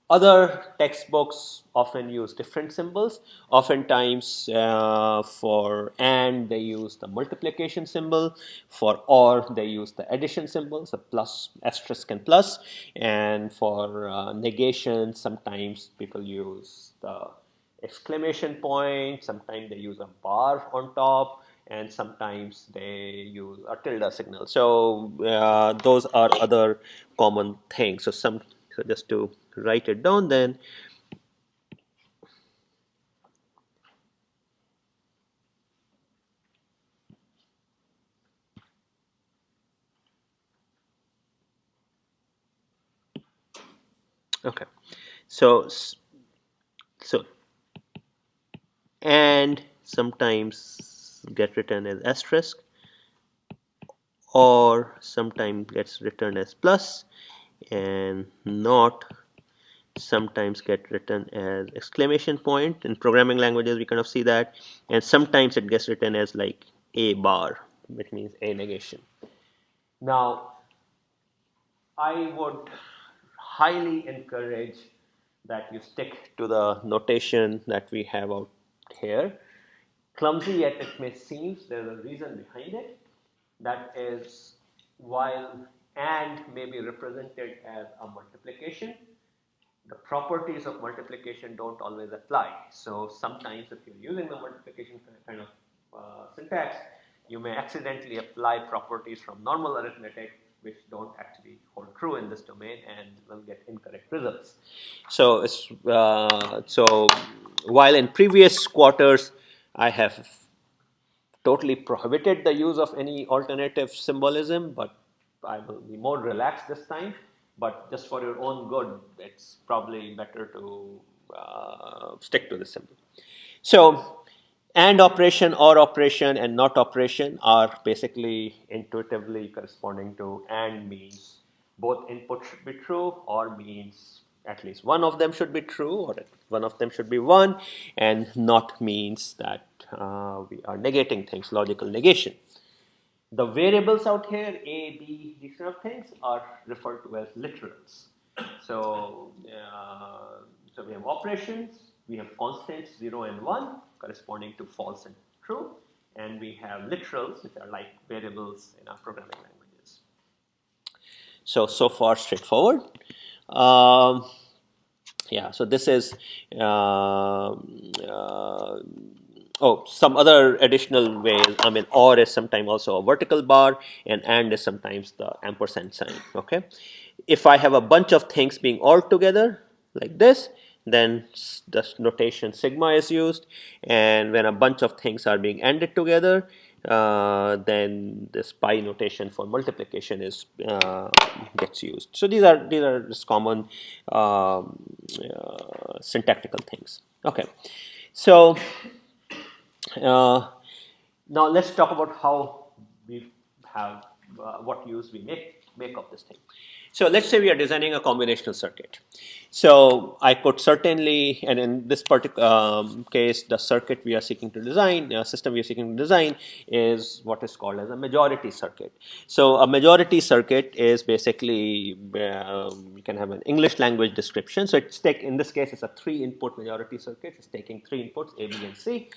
Other textbooks often use different symbols. Oftentimes, for AND, they use the multiplication symbol. For OR, they use the addition symbol, so plus, asterisk, and plus. And for negation, sometimes people use the exclamation point, sometimes they use a bar on top, and sometimes they use a tilde signal. So those are other common things. So just to write it down then. Okay, so and sometimes get written as asterisk, or sometimes gets written as plus, and not sometimes get written as exclamation point. In programming languages we kind of see that, and sometimes it gets written as like a bar, which means a negation. Now I would highly encourage that you stick to the notation that we have out here. Clumsy yet it may seem, there's a reason behind it. That is, while and may be represented as a multiplication, the properties of multiplication don't always apply. So sometimes if you're using the multiplication kind of syntax, you may accidentally apply properties from normal arithmetic which don't actually hold true in this domain and will get incorrect results. So so while in previous quarters I have totally prohibited the use of any alternative symbolism, but I will be more relaxed this time. But just for your own good, it's probably better to stick to the symbol. So, and operation, or operation, and not operation are basically intuitively corresponding to and means both inputs should be true, or means at least one of them should be true, or one of them should be one, and not means that we are negating things, logical negation. The variables out here, A, B, these kind of things, are referred to as literals. So, so we have operations, we have constants 0 and 1 corresponding to false and true, and we have literals, which are like variables in our programming languages. So far straightforward. Yeah, so this is some other additional ways. I mean, or is sometimes also a vertical bar, and is sometimes the ampersand sign. Okay, if I have a bunch of things being all together like this, then the notation sigma is used, and when a bunch of things are being ANDed together, then this pi notation for multiplication is gets used. So these are just common syntactical things. Okay, so now let's talk about how we have what use we make of this thing. So let's say we are designing a combinational circuit. So I could certainly, and in this particular case, the circuit we are seeking to design, system we are seeking to design, is what is called as a majority circuit. So a majority circuit is basically we can have an English language description. So in this case, it's a 3-input majority circuit. It's taking 3 inputs, A, B, and C,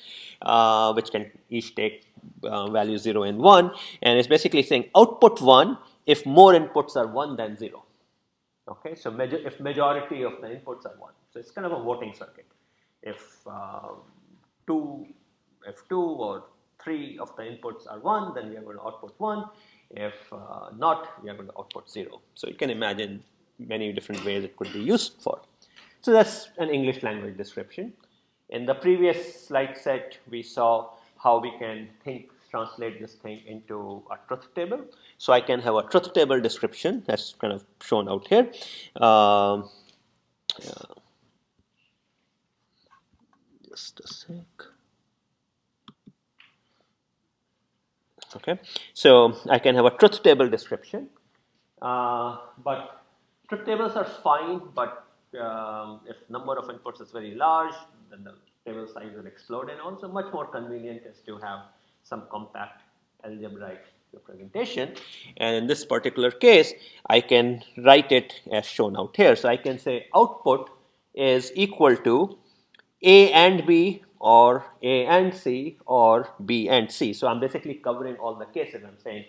which can each take values 0 and 1, and it's basically saying output 1 if more inputs are 1 than 0. Okay, so if majority of the inputs are 1. So it's kind of a voting circuit. If two or 3 of the inputs are 1, then we are going to output 1. If not, we are going to output 0. So you can imagine many different ways it could be used for. So that's an English language description. In the previous slide set, we saw how we can translate this thing into a truth table. So I can have a truth table description that's kind of shown out here. Just a sec. Okay, so I can have a truth table description, but truth tables are fine, but if number of inputs is very large, then the table size will explode, and also much more convenient is to have some compact algebraic representation. And in this particular case, I can write it as shown out here. So I can say output is equal to A and B, or A and C, or B and C. So I'm basically covering all the cases. I'm saying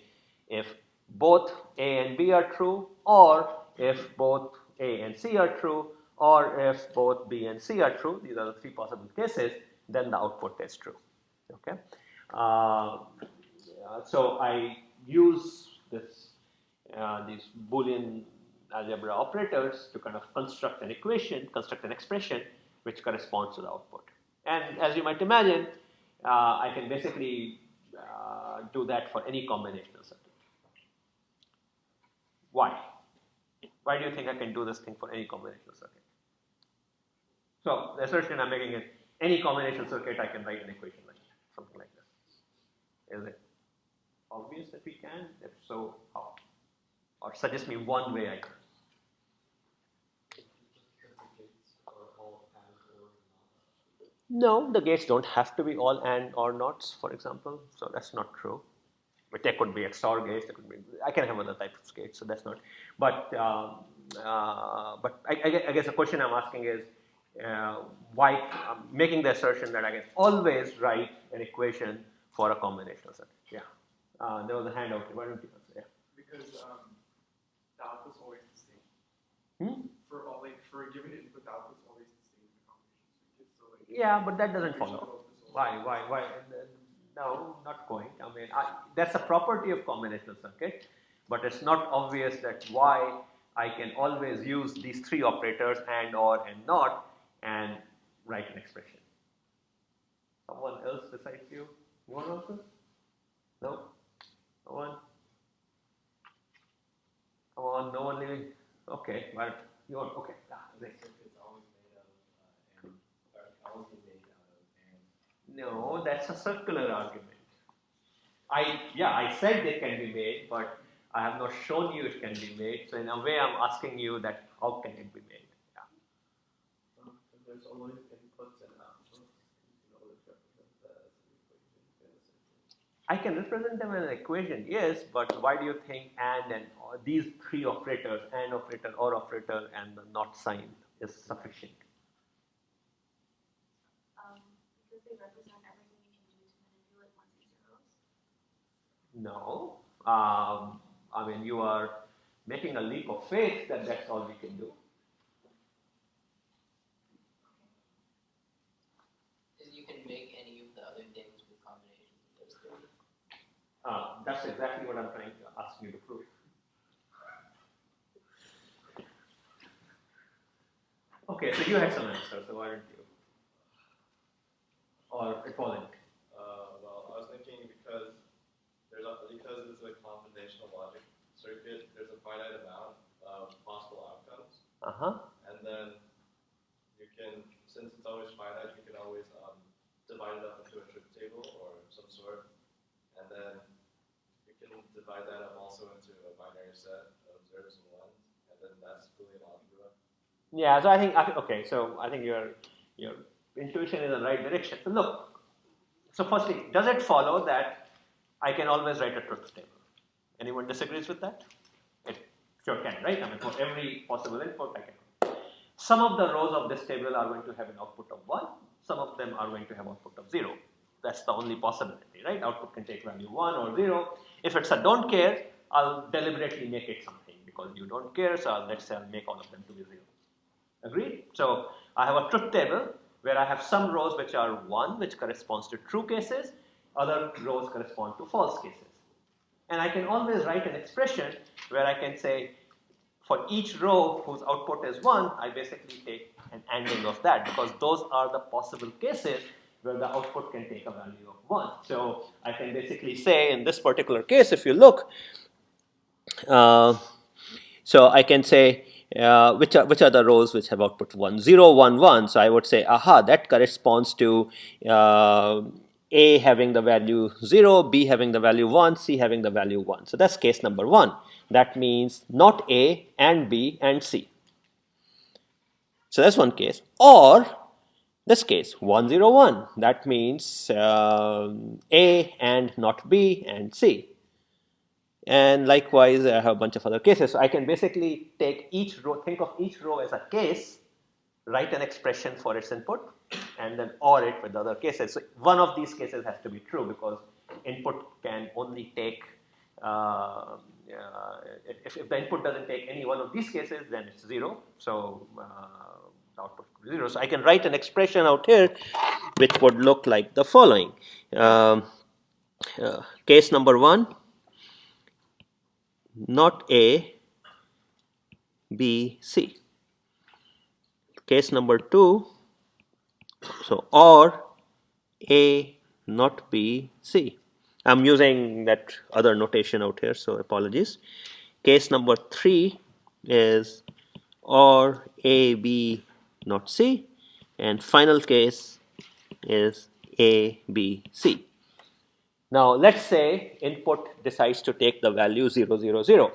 if both A and B are true, or if both A and C are true, or if both B and C are true, these are the three possible cases, then the output is true. Okay. So I use these Boolean algebra operators to kind of construct an equation, construct an expression which corresponds to the output. And as you might imagine, I can basically do that for any combinational circuit. Why? Why do you think I can do this thing for any combinational circuit? So the assertion I'm making is any combinational circuit I can write an equation like something like this. Is it obvious that we can? If so, how? Or suggest me one way I can. No, the gates don't have to be all and or nots, for example. So that's not true. But there could be XOR gates. There could be. I can have other types of gates. So that's not. But I guess the question I'm asking is why I'm making the assertion that I can always write an equation for a combinational circuit. Yeah. There was a handout. Why don't you answer? Yeah. Because the output's always the same. For a given input, the output's always the same in the combination circuit. So Yeah, but that doesn't follow. Why? No, not going. I mean, that's a property of combinational circuit, but it's not obvious that why I can always use these three operators and, or, and not, and write an expression. Someone else besides you? You want to answer? No? No one? Come on, no one leaving? Okay, well, you want, okay. No, that's a circular argument. I said they can be made, but I have not shown you it can be made. So in a way, I'm asking you that how can it be made? Yeah. There's always inputs and outputs. You can always represent that as an equation. I can represent them as an equation, yes, but why do you think and or these three operators, and operator, or operator, and the not sign is sufficient? Because they represent everything you can do to manipulate ones and zeros? No. I mean, you are making a leap of faith that that's all we can do. Because you can make any of the other things with combinations of those three. That's exactly what I'm trying to ask you to prove. Okay, so you had some answer, so why don't you? Or it wasn't? Well, I was thinking because it's a combinational logic circuit, there's a finite amount of possible outcomes. And then you can, since it's always finite, you can always divide it up into a truth table or some sort. And then you can divide that up also into a binary set of zeros and ones. And then that's Boolean algebra. Yeah, so I think your intuition is in the right direction. So look, so firstly, does it follow that I can always write a truth table? Anyone disagrees with that? It sure can, right? I mean, for every possible input, I can. Some of the rows of this table are going to have an output of 1. Some of them are going to have output of 0. That's the only possibility, right? Output can take value 1 or 0. If it's a don't care, I'll deliberately make it something because you don't care, so let's say I'll make all of them to be 0. Agreed? So I have a truth table where I have some rows which are 1, which corresponds to true cases, other rows correspond to false cases. And I can always write an expression where I can say, for each row whose output is 1, I basically take an ANDing of that because those are the possible cases where the output can take a value of 1. So I can basically say in this particular case, if you look, so I can say which are the rows which have output 1, 0, 1, 1. So I would say, aha, that corresponds to A having the value 0, B having the value 1, C having the value 1. So that's case number 1. That means not A and B and C. So that's one case. Or this case, 1, 0, 1. That means A and not B and C. And likewise, I have a bunch of other cases. So I can basically take each row, think of each row as a case, write an expression for its input, and then OR it with the other cases. So one of these cases has to be true because input can only take, if the input doesn't take any one of these cases, then it's 0. So output could be 0. So I can write an expression out here which would look like the following. Case number 1, not A, B, C. Case number 2, so or A, not B, C. I'm using that other notation out here, so apologies. Case number 3 is or A, B, not C. And final case is A, B, C. Now let's say input decides to take the value 0, 0, 0.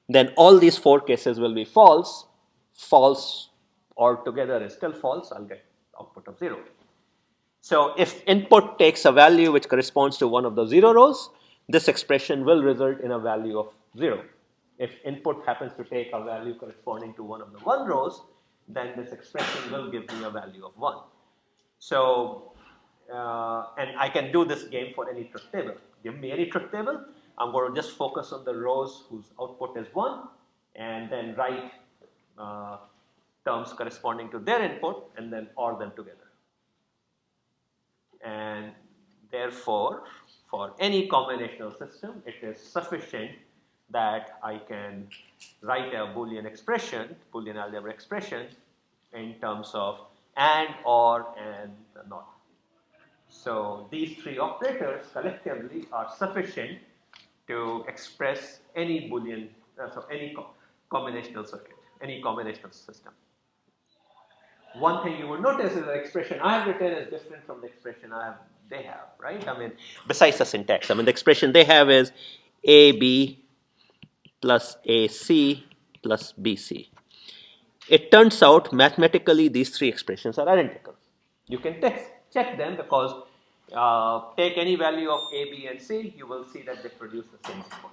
Then all these 4 cases will be false. False altogether is still false. I'll get output of 0. So if input takes a value which corresponds to one of the 0 rows, this expression will result in a value of 0. If input happens to take a value corresponding to one of the 1 rows, then this expression will give me a value of 1. So, and I can do this game for any truth table. Give me any truth table. I'm going to just focus on the rows whose output is 1 and then write terms corresponding to their input and then OR them together. And therefore, for any combinational system, it is sufficient that I can write a Boolean expression, Boolean algebra expression, in terms of AND, OR, and NOT. So these 3 operators collectively are sufficient to express any Boolean, any combinational circuit, any combinational system. One thing you will notice is the expression I have written is different from the expression they have, right? I mean, besides the syntax, I mean, the expression they have is AB plus AC plus BC. It turns out mathematically these 3 expressions are identical. You can check them because take any value of A, B, and C, you will see that they produce the same output.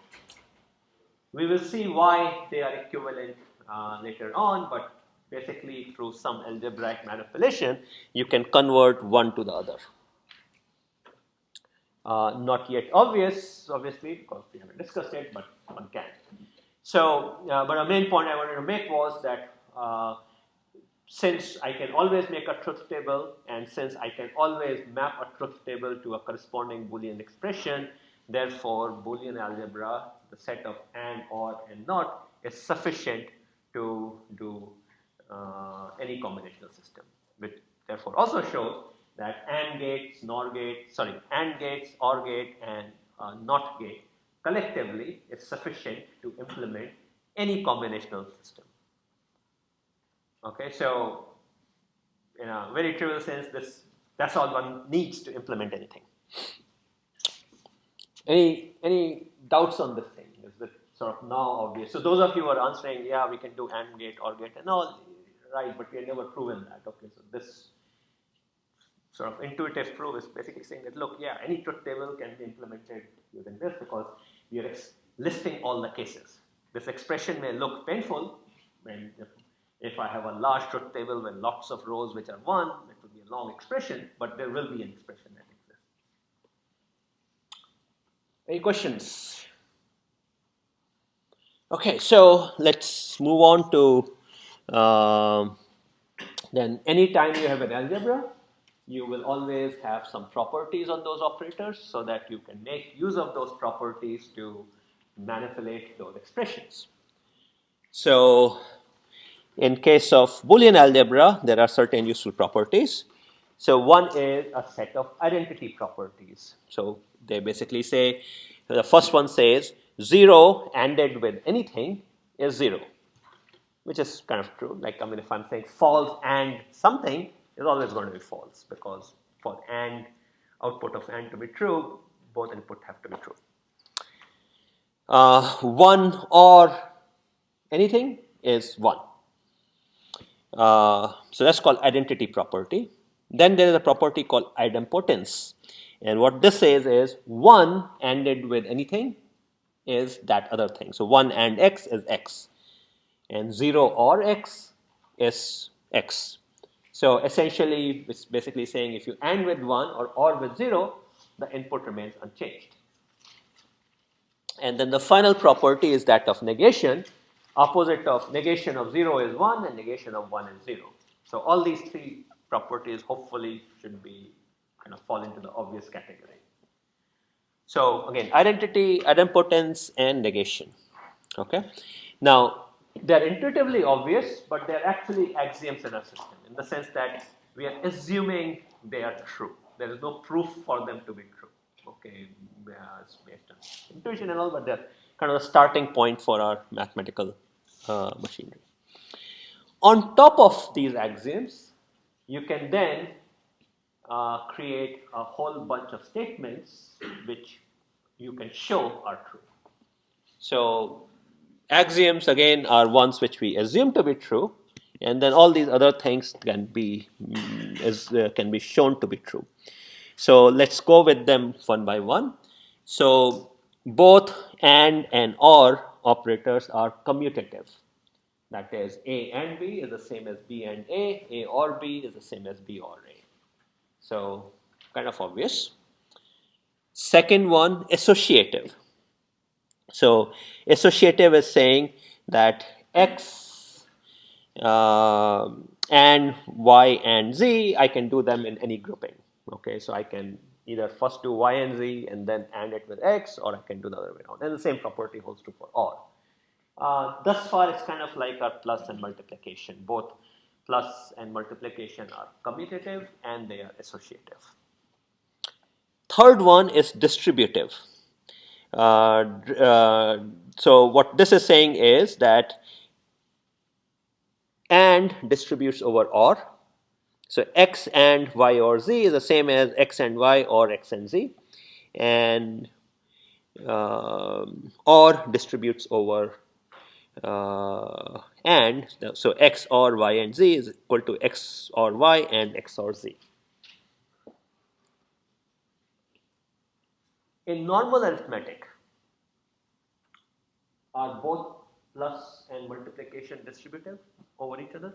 We will see why they are equivalent later on, but basically through some algebraic manipulation, you can convert one to the other. Not yet obvious, obviously, because we haven't discussed it, but one can. So, but a main point I wanted to make was that since I can always make a truth table, and since I can always map a truth table to a corresponding Boolean expression, therefore Boolean algebra, the set of AND, OR, and NOT, is sufficient to do any combinational system, which therefore also shows that AND gates, AND gates, OR gate, and NOT gate collectively is sufficient to implement any combinational system. Okay, so in a very trivial sense, that's all one needs to implement anything. Any doubts on this thing? Is it sort of now obvious? So those of you who are answering, yeah, we can do AND gate, OR gate, and all, right? But we have never proven that. Okay, so this sort of intuitive proof is basically saying that, look, yeah, any truth table can be implemented using this because we are listing all the cases. This expression may look painful when if I have a large truth table with lots of rows which are 1, it will be a long expression, but there will be an expression that exists. Any questions? Okay, so let's move on to then anytime you have an algebra, you will always have some properties on those operators so that you can make use of those properties to manipulate those expressions. So in case of Boolean algebra, there are certain useful properties. So one is a set of identity properties. So they basically say, the first one says 0 ANDed with anything is 0, which is kind of true. Like, I mean, if I'm saying false and something, it's always going to be false because for AND, output of AND to be true, both input have to be true. 1 or anything is 1. So that's called identity property. Then there is a property called idempotence. And what this says is 1 ANDed with anything is that other thing. So 1 and x is x. And 0 or x is x. So essentially, it's basically saying if you AND with 1 or with 0, the input remains unchanged. And then the final property is that of negation. Opposite of negation of 0 is 1 and negation of 1 is 0. So all these three properties hopefully should be kind of fall into the obvious category. So again, identity, idempotence, and negation. Okay. Now they're intuitively obvious, but they're actually axioms in our system in the sense that we are assuming they are true. There is no proof for them to be true. Okay, it's based on intuition and all, but they're kind of the starting point for our mathematical machinery. On top of these axioms, you can then create a whole bunch of statements which you can show are true. So axioms again are ones which we assume to be true, and then all these other things can be can be shown to be true. So let's go with them one by one. So both and or operators are commutative. That is, A and B is the same as B and A or B is the same as B or A. So kind of obvious. Second one, associative. So associative is saying that X and Y and Z, I can do them in any grouping. Okay, so I can either first do Y and Z and then AND it with X, or I can do the other way around. And the same property holds true for OR. Thus far, it's kind of like our plus and multiplication. Both plus and multiplication are commutative and they are associative. Third one is distributive. So what this is saying is that AND distributes over OR. So X and Y or Z is the same as X and Y or X and Z. And OR distributes over and. So X or Y and Z is equal to X or Y and X or Z. In normal arithmetic, are both plus and multiplication distributive over each other?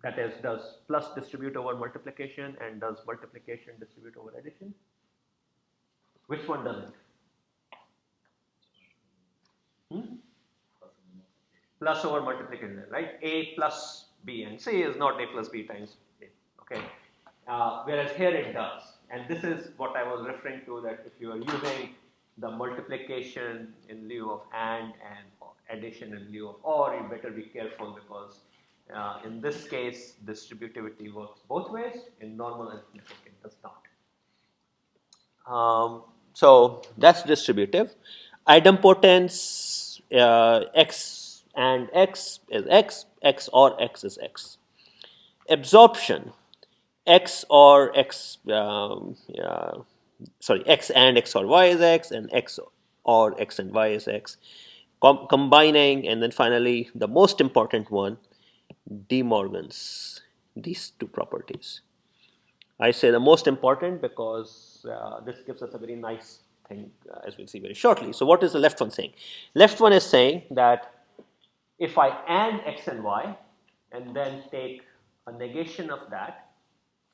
That is, does plus distribute over multiplication and does multiplication distribute over addition? Which one doesn't? Plus over multiplication, right? A plus B and C is not A plus B times A, okay? Whereas here it does. And this is what I was referring to, that if you are using the multiplication in lieu of and addition in lieu of or, you better be careful because in this case, distributivity works both ways. In normal arithmetic, it does not. So that's distributive. Idempotence, X and X is X, X or X is X. Absorption, X or X, X and X or Y is X, and X or X and Y is X. Combining, and then finally the most important one, De Morgan's, these two properties. I say the most important because this gives us a very nice thing, as we'll see very shortly. So what is the left one saying? Left one is saying that if I AND X and Y and then take a negation of that,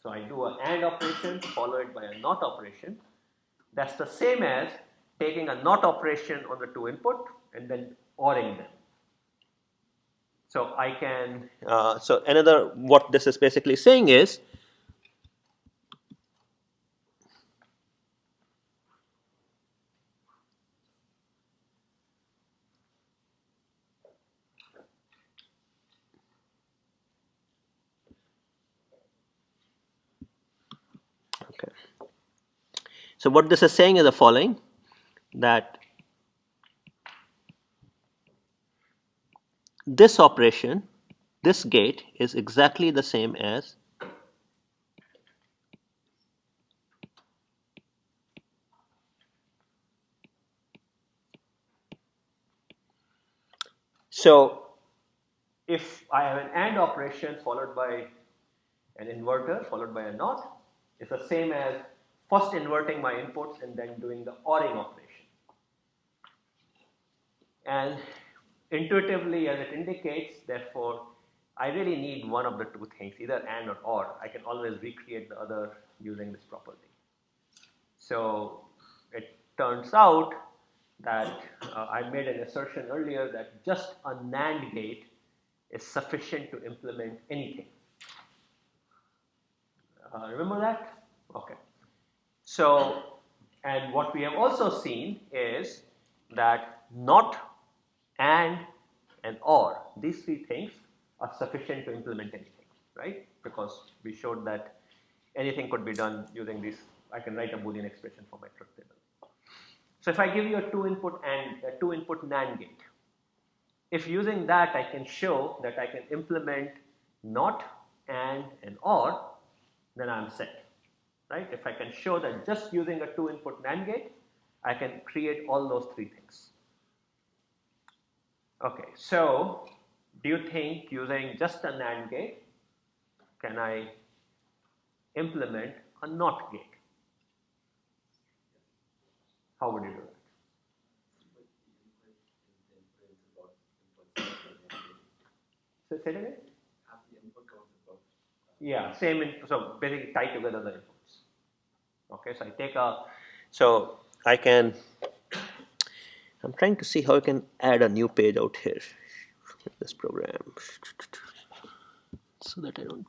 so I do an AND operation followed by a NOT operation, that's the same as taking a NOT operation on the two input and then ORing them. So I can, so another, what this is basically saying is, okay. So what this is saying is the following, that this operation, this gate is exactly the same as so if I have an AND operation followed by an inverter followed by a NOT, it's the same as first inverting my inputs and then doing the ORing operation. And intuitively, as it indicates, therefore, I really need one of the two things, either AND or OR. I can always recreate the other using this property. So it turns out that I made an assertion earlier that just a NAND gate is sufficient to implement anything. Remember that? Okay. So, and what we have also seen is that not, and or, these three things are sufficient to implement anything, right? Because we showed that anything could be done using these. I can write a Boolean expression for my truth table. So if I give you a two-input NAND gate, if using that I can show that I can implement not, and or, then I'm set, right? If I can show that just using a two-input NAND gate, I can create all those three things. Okay, so do you think using just a NAND gate, can I implement a NOT gate? How would you do that? So say it again? Yeah, same, so basically tie together the inputs. Okay, so I take so I can, I'm trying to see how I can add a new page out here in this program so that I don't.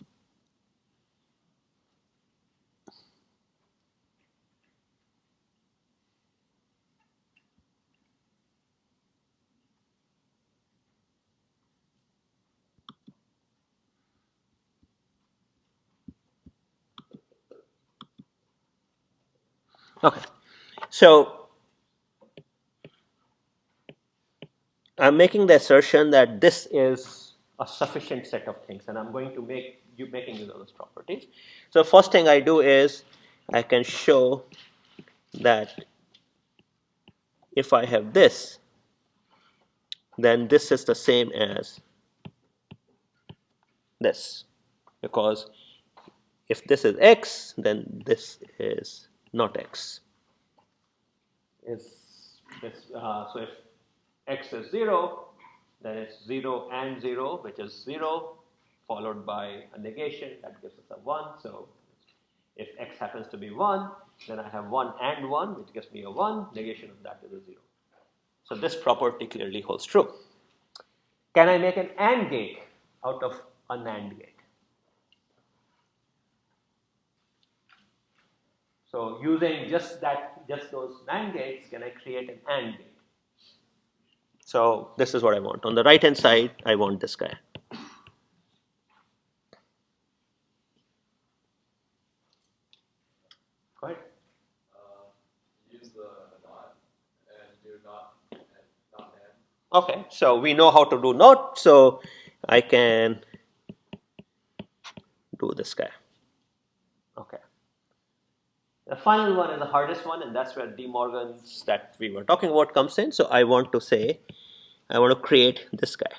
Okay, so I'm making the assertion that this is a sufficient set of things, and I'm going to making use of those properties. So first thing I do is I can show that if I have this, then this is the same as this, because if this is x, then this is not x. So if x is 0, then it's 0 and 0, which is 0, followed by a negation, that gives us a 1. So if x happens to be 1, then I have 1 and 1, which gives me a 1, negation of that is a 0. So this property clearly holds true. Can I make an AND gate out of a NAND gate? So using just those NAND gates, can I create an AND gate? So this is what I want. On the right hand side, I want this guy. Go ahead. Use the not and do not and. Okay, so we know how to do not, so I can do this guy. Okay. The final one is the hardest one, and that's where De Morgan's that we were talking about comes in. So I want to create this guy.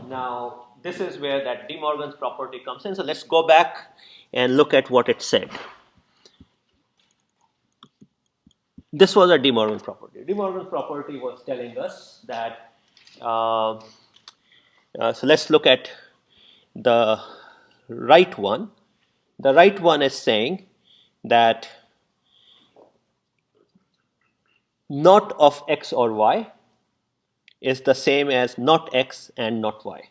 Now, this is where that De Morgan's property comes in. So let's go back and look at what it said. This was a De Morgan property. De Morgan's property was telling us that, so let's look at the right one. The right one is saying that not of x or y is the same as not x and not y.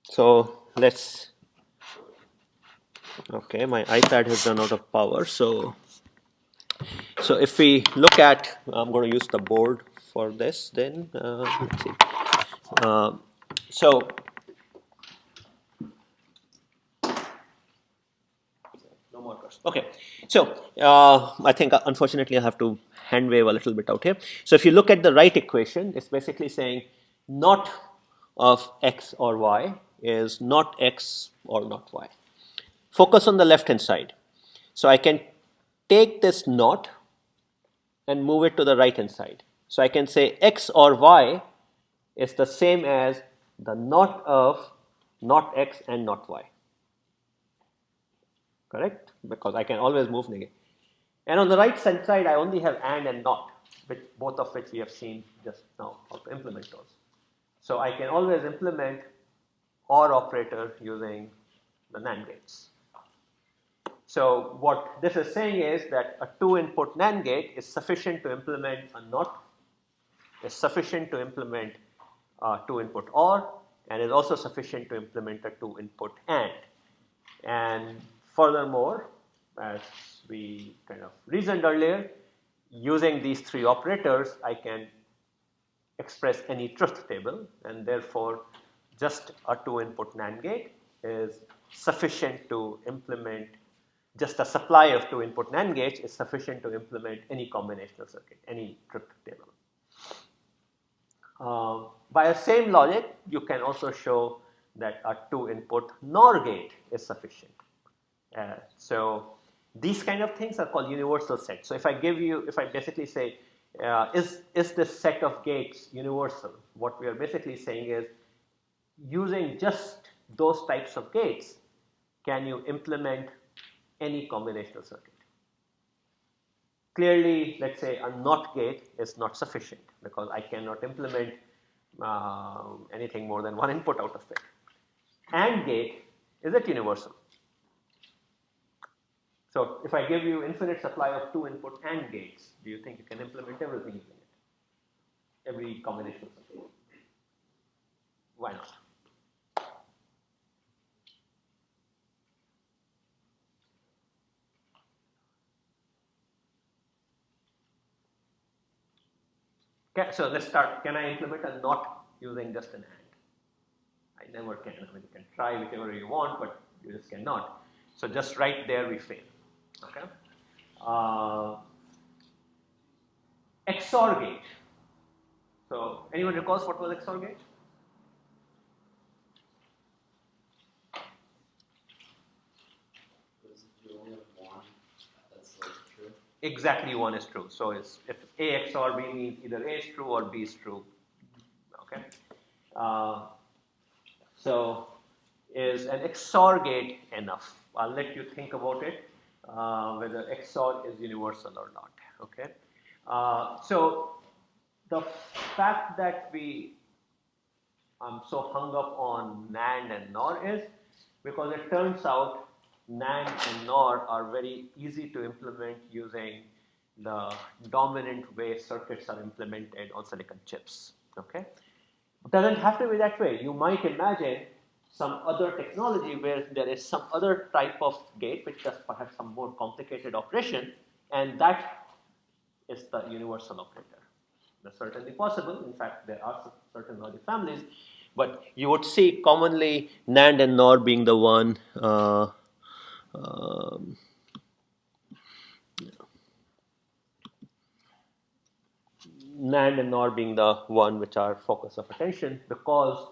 So let's, okay, my iPad has run out of power. So if we look at, I'm going to use the board for this then, let's see. So no more curse. Okay, so I think unfortunately I have to hand wave a little bit out here. So if you look at the right equation, it's basically saying not of x or y is not x or not y. Focus on the left hand side. So I can take this not and move it to the right hand side. So I can say x or y is the same as the not of not x and not y. Correct? Because I can always move negative. And on the right hand side, I only have and not, both of which we have seen just now how to implement those. So I can always implement OR operator using the NAND gates. So what this is saying is that a two-input NAND gate is sufficient to implement a NOT, is sufficient to implement two-input OR, and is also sufficient to implement a 2-input AND. And furthermore, as we kind of reasoned earlier, using these 3 operators, I can express any truth table, and therefore just a 2-input NAND gate is sufficient to implement, just a supply of 2-input NAND gates is sufficient to implement any combinational circuit, any truth table. By the same logic, you can also show that a 2-input NOR gate is sufficient. So these kind of things are called universal sets. So if I basically say, is this set of gates universal? What we are basically saying is, using just those types of gates, can you implement any combinational circuit? Clearly, let's say a NOT gate is not sufficient because I cannot implement anything more than 1 input out of it. AND gate, is it universal? So if I give you infinite supply of 2-input AND gates, do you think you can implement everything using it? Every combinational circuit? Why not? Okay, so let's start. Can I implement a NOT using just an AND? I never can. I mean, you can try whichever you want, but you just cannot. So just right there we fail. Okay. XOR gate. So anyone recalls what was XOR gate? You only have one that's like true. Exactly, one is true. So if A XOR B means either A is true or B is true. Okay. So is an XOR gate enough? I'll let you think about it, whether XOR is universal or not. Okay. So the fact that I'm so hung up on NAND and NOR is because it turns out NAND and NOR are very easy to implement using the dominant way circuits are implemented on silicon chips. Okay, it doesn't have to be that way. You might imagine some other technology where there is some other type of gate which does perhaps some more complicated operation, and that is the universal operator. That's certainly possible. In fact, there are certain logic families, but you would see commonly NAND and NOR being the one. NAND and NOR being the one which are focus of attention because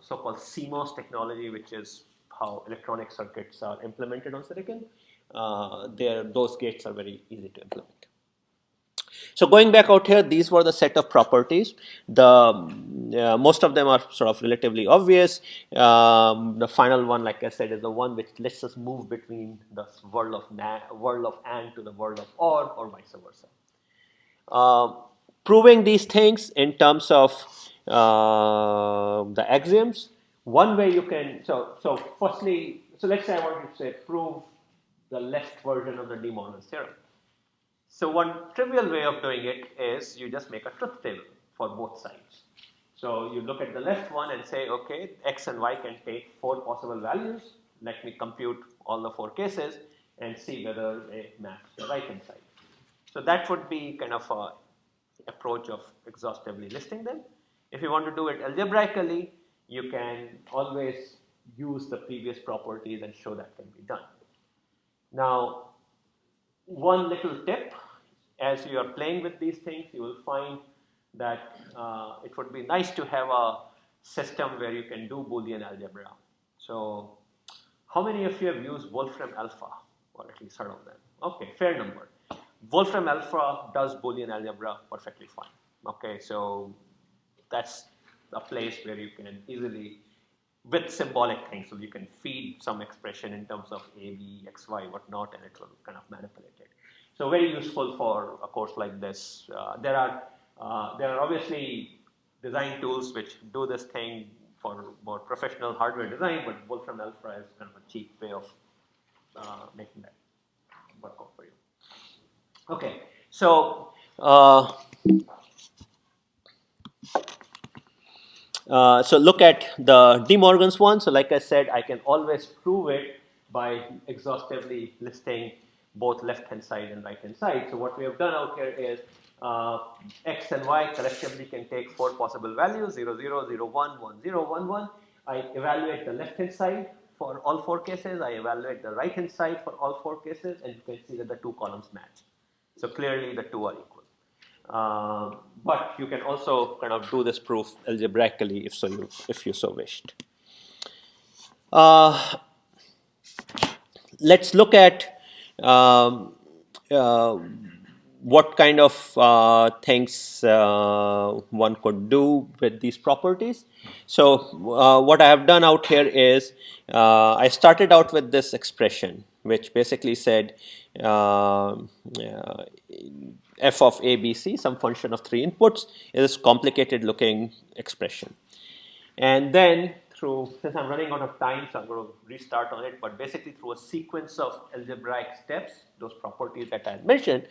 so-called CMOS technology, which is how electronic circuits are implemented on silicon, those gates are very easy to implement. So going back out here, these were the set of properties. Most of them are sort of relatively obvious. The final one, like I said, is the one which lets us move between the world of AND to the world of OR vice versa. Proving these things in terms of the axioms, one way you can, so firstly, so let's say I want to say prove the left version of the de Morgan's theorem. So one trivial way of doing it is you just make a truth table for both sides. So you look at the left one and say, okay, X and Y can take 4 possible values. Let me compute all the 4 cases and see whether they match the right hand side. So that would be kind of an approach of exhaustively listing them. If you want to do it algebraically, you can always use the previous properties and show that can be done. Now, one little tip, as you are playing with these things, you will find that it would be nice to have a system where you can do Boolean algebra. So how many of you have used Wolfram Alpha, or at least heard of them? Okay, fair number. Wolfram Alpha does Boolean algebra perfectly fine. Okay, so that's a place where you can easily, with symbolic things, so you can feed some expression in terms of A, B, X, Y, whatnot, and it will kind of manipulate it. So very useful for a course like this. There are obviously design tools which do this thing for more professional hardware design, but Wolfram Alpha is kind of a cheap way of making that work out for you. Okay, so So look at the De Morgan's one. So like I said, I can always prove it by exhaustively listing both left-hand side and right-hand side. So what we have done out here is x and y collectively can take 4 possible values, 0, 0, 0, 1, 1, 0, 1, 1. I evaluate the left-hand side for all 4 cases. I evaluate the right-hand side for all 4 cases, and you can see that the 2 columns match. So clearly the 2 are equal. But you can also kind of do this proof algebraically if you so wished. Let's look at what kind of things one could do with these properties. So what I have done out here is I started out with this expression, which basically said f of a, b, c, some function of 3 inputs, is this complicated looking expression. And then since I'm running out of time, so I'm going to restart on it, but basically through a sequence of algebraic steps, those properties that I had mentioned,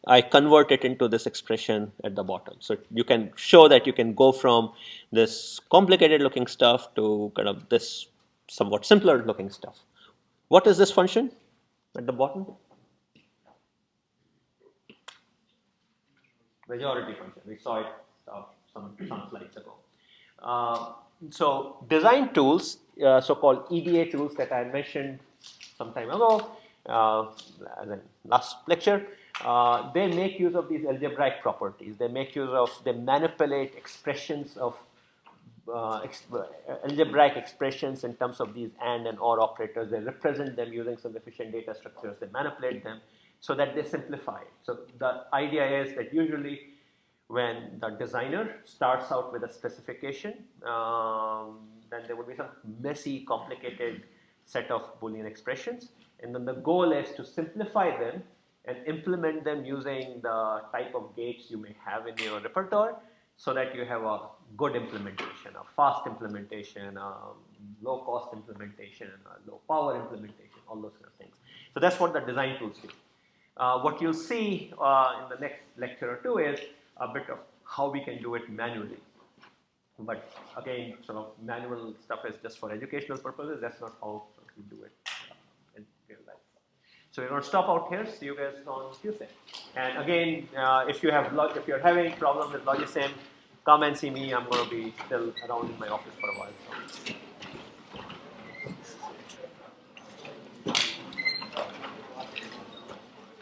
I convert it into this expression at the bottom. So you can show that you can go from this complicated looking stuff to kind of this somewhat simpler looking stuff. What is this function at the bottom? Majority function. We saw it some slides ago. So design tools, so-called EDA tools that I mentioned some time ago, as in last lecture, they make use of these algebraic properties. They manipulate expressions of algebraic expressions in terms of these and or operators. They represent them using some efficient data structures. They manipulate them so that they simplify it. So the idea is that usually when the designer starts out with a specification, then there would be some messy, complicated set of Boolean expressions. And then the goal is to simplify them and implement them using the type of gates you may have in your repertoire so that you have a good implementation, a fast implementation, a low-cost implementation, a low-power implementation, all those kind of things. So that's what the design tools do. What you'll see in the next lecture or two is a bit of how we can do it manually. But again, sort of manual stuff is just for educational purposes. That's not how we do it in real life. So we're going to stop out here. See you guys on Tuesday. And again, if you're having problems with Logisim, come and see me. I'm going to be still around in my office for a while. So.